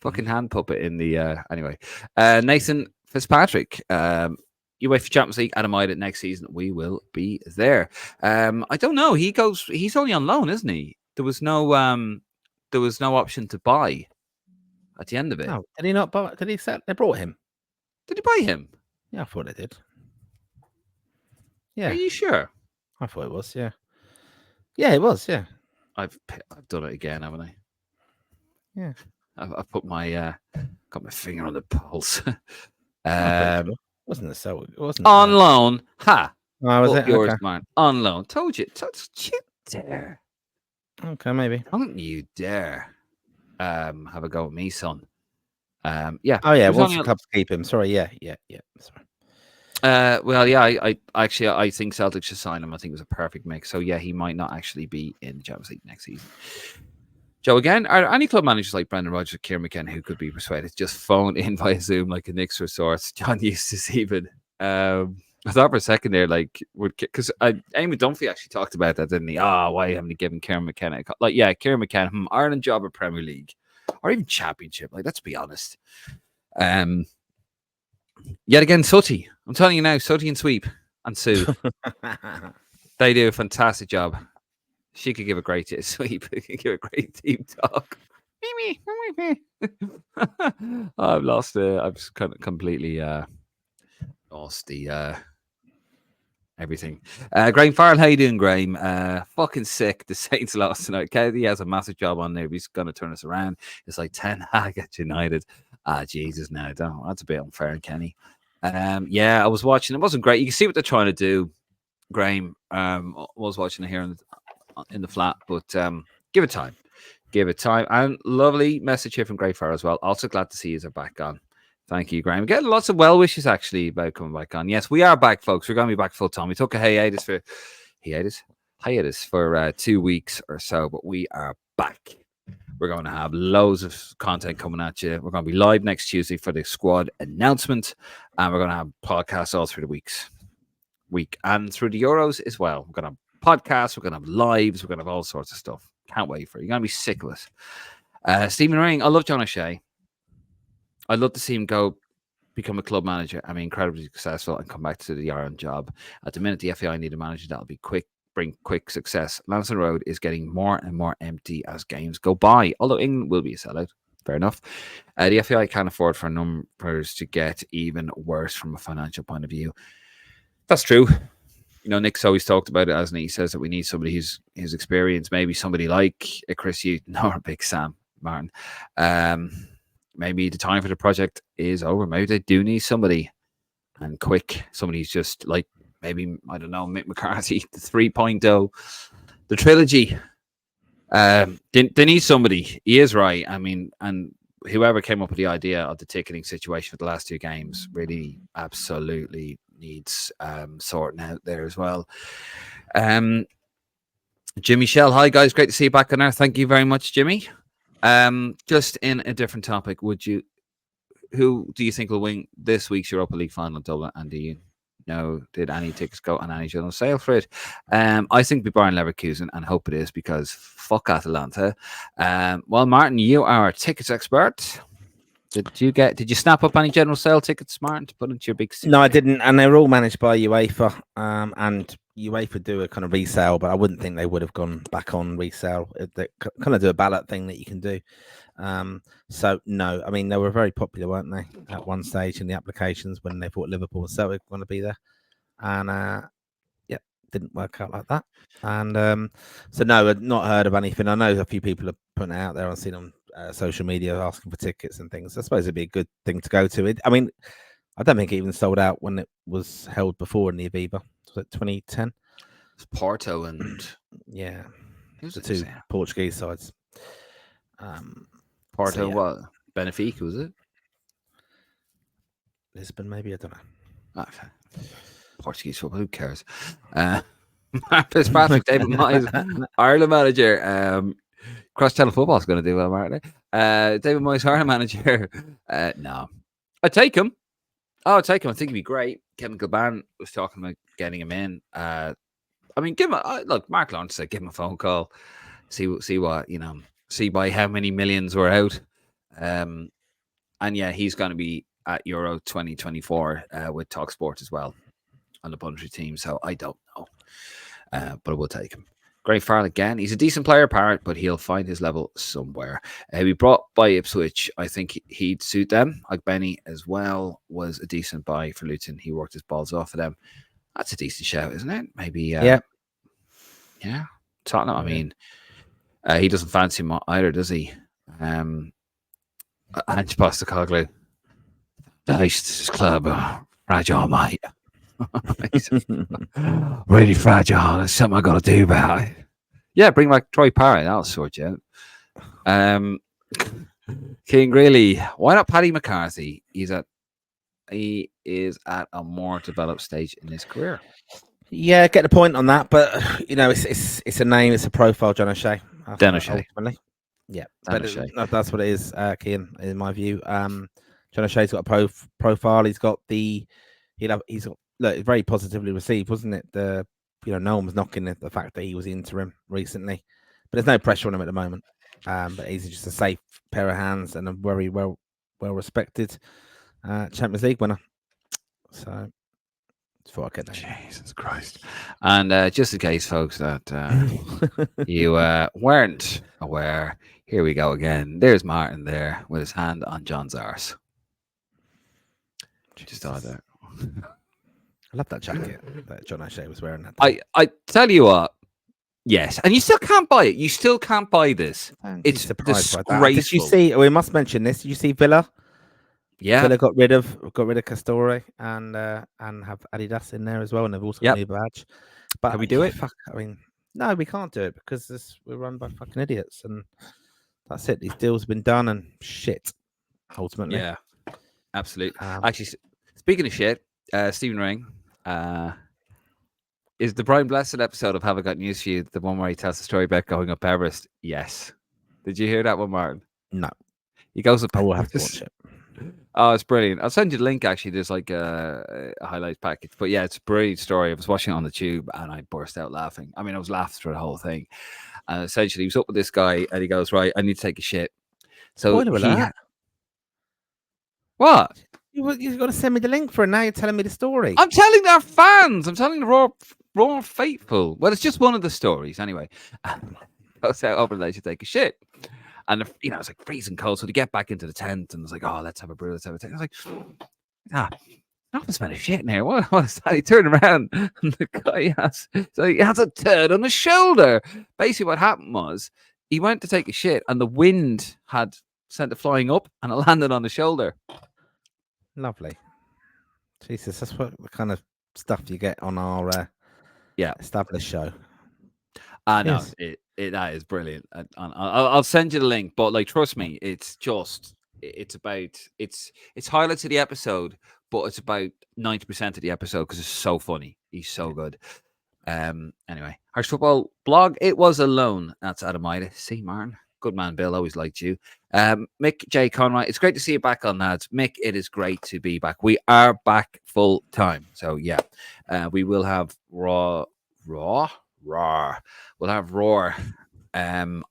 fucking hand puppet in the anyway. Nathan Fitzpatrick, UEFA Champions League, Adelaide next season. We will be there. I don't know. He's only on loan, isn't he? There was no option to buy at the end of it. Oh, did he not buy? Did he sell? They brought him. Did he buy him? Yeah, I thought they did. Yeah. Are you sure? I thought it was, yeah. Yeah, it was, yeah. I've done it again, haven't I? Yeah. I've put my got my finger on the pulse. Wasn't it so? It wasn't on loan. Ha. Oh, was it? Yours, okay. man. On loan. Told you. Don't you dare. Okay, maybe. Don't you dare have a go at me, son. Yeah. Oh yeah, once the clubs keep him. Sorry, yeah. Sorry. Well, yeah, I think Celtic should sign him. I think it was a perfect mix. So yeah, he might not actually be in the Champions League next season. Joe, again, are any club managers like Brendan Rodgers or Kieran McKenna who could be persuaded to just phone in via Zoom like a Knicks resource? John Eustace even. I thought for a second there, like, because Amy Dunphy actually talked about that, didn't he? Why haven't you given Kieran McKenna? Like, yeah, Kieran McKenna, Ireland job or Premier League or even Championship. Like, let's be honest. Yet again, Sutty. I'm telling you now, Sutty and Sweep and Sue. They do a fantastic job. She could give a great Sweep. Give a great team talk. I've lost it. I've kind of completely lost the everything. Graham Farrell, how you doing, Graham? Fucking sick. The Saints lost tonight. Kelly has a massive job on there. He's going to turn us around. It's like 10 Hag at United. Jesus, no, don't. That's a bit unfair, Kenny. Yeah, I was watching. It wasn't great. You can see what they're trying to do, Graham. I was watching it here in the flat, but give it time. Give it time. And lovely message here from Graham Farrell as well. Also glad to see you are back on. Thank you, Graham. Getting lots of well wishes actually about coming back on. Yes, we are back, folks. We're going to be back full time. We took a hiatus for 2 weeks or so, but we are back. We're going to have loads of content coming at you. We're going to be live next Tuesday for the squad announcement, and we're going to have podcasts all through the week and through the Euros as well. We're going to have podcasts. We're going to have lives. We're going to have all sorts of stuff. Can't wait for it. You're going to be sick of it. Stephen Ring, I love John O'Shea. I'd love to see him go become a club manager and be incredibly successful and come back to the Ireland job. At the minute, the FAI need a manager that'll be quick, bring quick success. Lansdowne Road is getting more and more empty as games go by, although England will be a sellout. Fair enough. The FAI can't afford for numbers to get even worse from a financial point of view. That's true. Nick's always talked about it, hasn't he? He says that we need somebody who's experienced, maybe somebody like a Chris Hughton or a Big Sam Martin. Maybe the time for the project is over. Maybe they do need somebody, and quick. Somebody who's just like, maybe, I don't know, Mick McCarthy, the 3.0, the trilogy. They need somebody. He is right. I mean, and whoever came up with the idea of the ticketing situation for the last 2 games really absolutely needs sorting out there as well. Jimmy Shell, hi guys, great to see you back on there. Thank you very much, Jimmy. Just in a different topic, who do you think will win this week's Europa League final in Dublin? And do you know, did any tickets go on any general sale for it? I think it'll be Bayern Leverkusen, and hope it is, because fuck Atalanta. Well, Martin, you are a tickets expert. Did you snap up any general sale tickets, Martin, to put into your big? No, I didn't, and they were all managed by UEFA. And UEFA do a kind of resale, but I wouldn't think they would have gone back on resale. They kind of do a ballot thing that you can do. So no, I mean, they were very popular, weren't they, at one stage in the applications when they thought Liverpool and Celtic were going to be there, and didn't work out like that. And so no, I've not heard of anything. I know a few people are putting it out there. I've seen on social media asking for tickets and things. I suppose it'd be a good thing to go to. I mean, I don't think it even sold out when it was held before in the Aviva. Was it 2010? It's Porto and the 2 Portuguese sides. Porto, what? Benfica, was it? Lisbon, maybe, I don't know. Okay. Portuguese football, who cares? Fitzpatrick, David Moyes, Ireland manager. Cross-channel football is going to do well, aren't they? David Moyes, Ireland manager. No. I'd take him. Oh, I'd take him. I think he'd be great. Kevin Kilban was talking about getting him in. I mean, give him look, Mark Lawrence said give him a phone call. See what, see by how many millions we're out. And yeah, he's going to be at Euro 2024 with TalkSport as well on the Bundesliga team. So I don't know, but I will take him. Great Farrell again. He's a decent player, Parrott, but he'll find his level somewhere. He brought by Ipswich. I think he'd suit them. Like Benny as well was a decent buy for Luton. He worked his balls off of them. That's a decent shout, isn't it? Maybe. Yeah. Tottenham. I mean, he doesn't fancy him either, does he? Ange Postecoglou. This club, fragile, mate. Really fragile. There's something I got to do about it. Yeah, bring back Troy Parrott. That'll sort you out. King Greeley. Why not Paddy McCarthy? He is at a more developed stage in his career. Yeah, get the point on that, but it's a name, it's a profile, John O'Shea. Dan O'Shea. Yeah, that's what it is, Kean, in my view. John O'Shea's got a profile. He's got very positively received, wasn't it? No one was knocking the fact that he was interim recently, but there's no pressure on him at the moment. But he's just a safe pair of hands and a very well respected Champions League winner. So before I get that, Jesus Christ! And just in case, folks, that you weren't aware, here we go again. There's Martin there with his hand on John's arse. Just thought that. I love that jacket that John O'Shea was wearing. I tell you what, yes, and you still can't buy it. You still can't buy this. It's disgraceful. Did you see? We must mention this. Did you see Villa? Yeah, Villa got rid of Castore and have Adidas in there as well, and they've also got a new badge. But can we do it? No, we can't do it because we're run by fucking idiots, and that's it. These deals have been done, and shit. Ultimately, yeah, absolutely. Actually, speaking of shit, Stephen Ring. Is the Brian Blessed episode of Have I Got News for You the one where he tells the story about going up Everest? Yes. Did you hear that one, Martin? No. He goes up. I will have to watch it. Oh, it's brilliant. I'll send you the link, actually. There's like a highlights package. But yeah, it's a brilliant story. I was watching it on the tube and I burst out laughing. I mean, I was laughing through the whole thing. And essentially, he was up with this guy and he goes, right, I need to take a shit. So What? You've got to send me the link for it. Now you're telling me the story. I'm telling our fans. I'm telling the raw Raw faithful. Well, it's just one of the stories anyway. Goes out over there to take a shit. And, it's like freezing cold. So they get back into the tent and it's like, oh, let's have a brew. Let's have a tent. I was like, nothing's been a shit in here. What is that? He turned around and the guy he has a turd on his shoulder. Basically, what happened was he went to take a shit and the wind had sent it flying up and it landed on the shoulder. Lovely. Jesus, that's what the kind of stuff you get on our established show. I know that is brilliant. I'll send you the link, but like, trust me, it's highlights of the episode, but it's about 90% of the episode because it's so funny. He's so good. Anyway, Irish Football blog. It was a loan. That's Adamida. See, Martin, good man. Bill always liked you. Mick J Conroy. It's great to see you back on, lads. Mick, it is great to be back. We are back full time. So yeah, we will have Raw. We'll have Roar on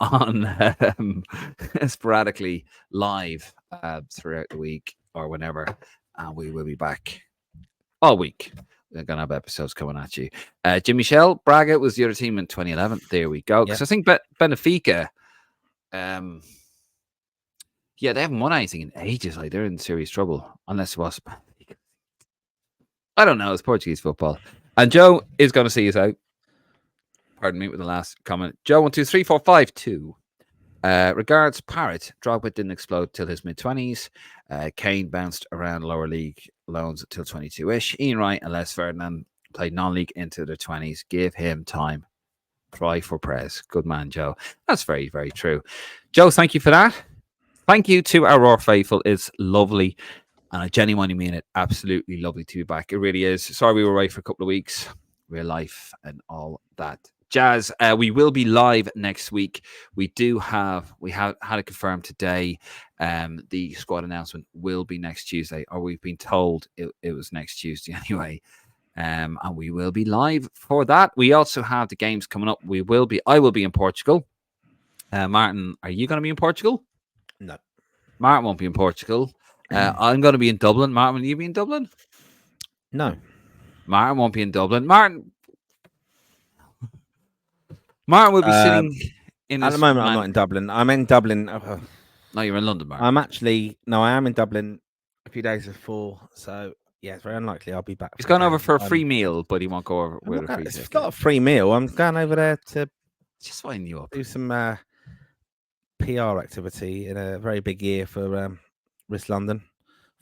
sporadically live throughout the week or whenever, and we will be back all week. We're going to have episodes coming at you. Jimmy Shell, Braga was the other team in 2011. There we go. Because I think Benfica, they haven't won anything in ages. Like, they're in serious trouble, unless it was Benfica. I don't know. It's Portuguese football. And Joe is going to see us out. Pardon me with the last comment. Joe 123452. Regards, Parrott. Drogba didn't explode till his mid-20s. Kane bounced around lower league loans till 22-ish. Ian Wright and Les Ferdinand played non-league into their 20s. Give him time. Cry for Prez. Good man, Joe. That's very, very true. Joe, thank you for that. Thank you to our Raw faithful. It's lovely. And I genuinely mean it. Absolutely lovely to be back. It really is. Sorry we were away for a couple of weeks. Real life and all that jazz. We will be live next week. We had it confirmed today. The squad announcement will be next Tuesday, or we've been told it was next Tuesday anyway. And we will be live for that. We also have the games coming up. I will be in Portugal. Martin, are you going to be in Portugal? No. Martin won't be in Portugal. I'm going to be in Dublin. Martin, will you be in Dublin? No. Martin won't be in Dublin. Martin will be sitting in. At the moment, I'm not in Dublin. I'm in Dublin. No, you're in London, Martin. I am in Dublin a few days before. So, yeah, it's very unlikely I'll be back. He's gone over for a free meal, but he won't go over with a free ticket. It's not a free meal. I'm going over there to just wind you up. Do some PR activity in a very big year for Risk London.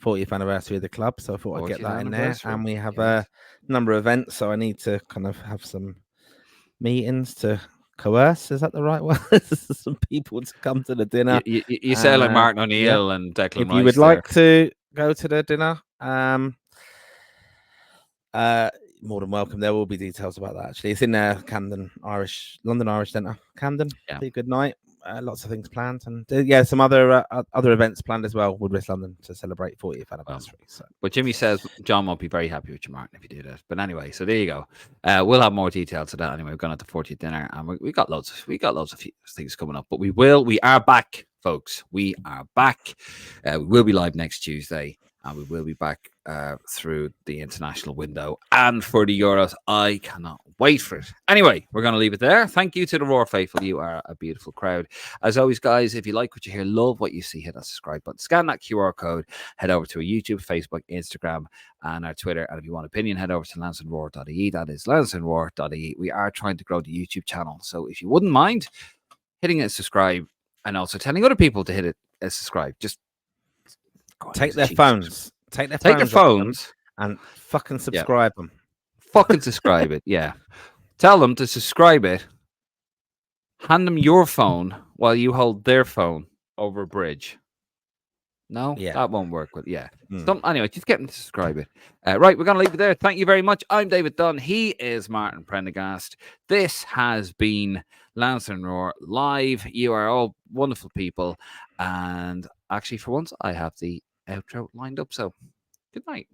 40th anniversary of the club. So I thought I'd get that in there. And we have a number of events. So I need to kind of have some meetings to coerce, is that the right word? Some people to come to the dinner. You say like Martin O'Neill and Declan Rice. If you would like to go to the dinner, more than welcome. There will be details about that. Actually, it's in London Irish Centre, Camden. Be a good night. Lots of things planned, and some other events planned as well with West London to celebrate 40th anniversary. So. But Jimmy says John won't be very happy with you, Martin, if you do that. But anyway, so there you go. We'll have more details to that anyway. We've gone at the 40th dinner, and we got loads of things coming up. But we are back, folks. We are back. We will be live next Tuesday, and we will be back through the international window and for the Euros. I cannot wait for it. Anyway, we're going to leave it there. Thank you to the Roar Faithful. You are a beautiful crowd. As always, guys, if you like what you hear, love what you see, hit that subscribe button. Scan that QR code. Head over to our YouTube, Facebook, Instagram, and our Twitter. And if you want opinion, head over to lansdowneroar.ie. That is lansdowneroar.ie. We are trying to grow the YouTube channel. So if you wouldn't mind hitting a subscribe and also telling other people to hit a subscribe, just take their phones. Take their phones and fucking subscribe them. Fucking subscribe it, yeah. Tell them to subscribe it. Hand them your phone while you hold their phone over a bridge. No? Yeah. That won't work. Anyway, just get them to subscribe it. Right, we're going to leave it there. Thank you very much. I'm David Dunn. He is Martin Prendergast. This has been Lansdowne Roar Live. You are all wonderful people. And actually, for once, I have the outro lined up. So, good night.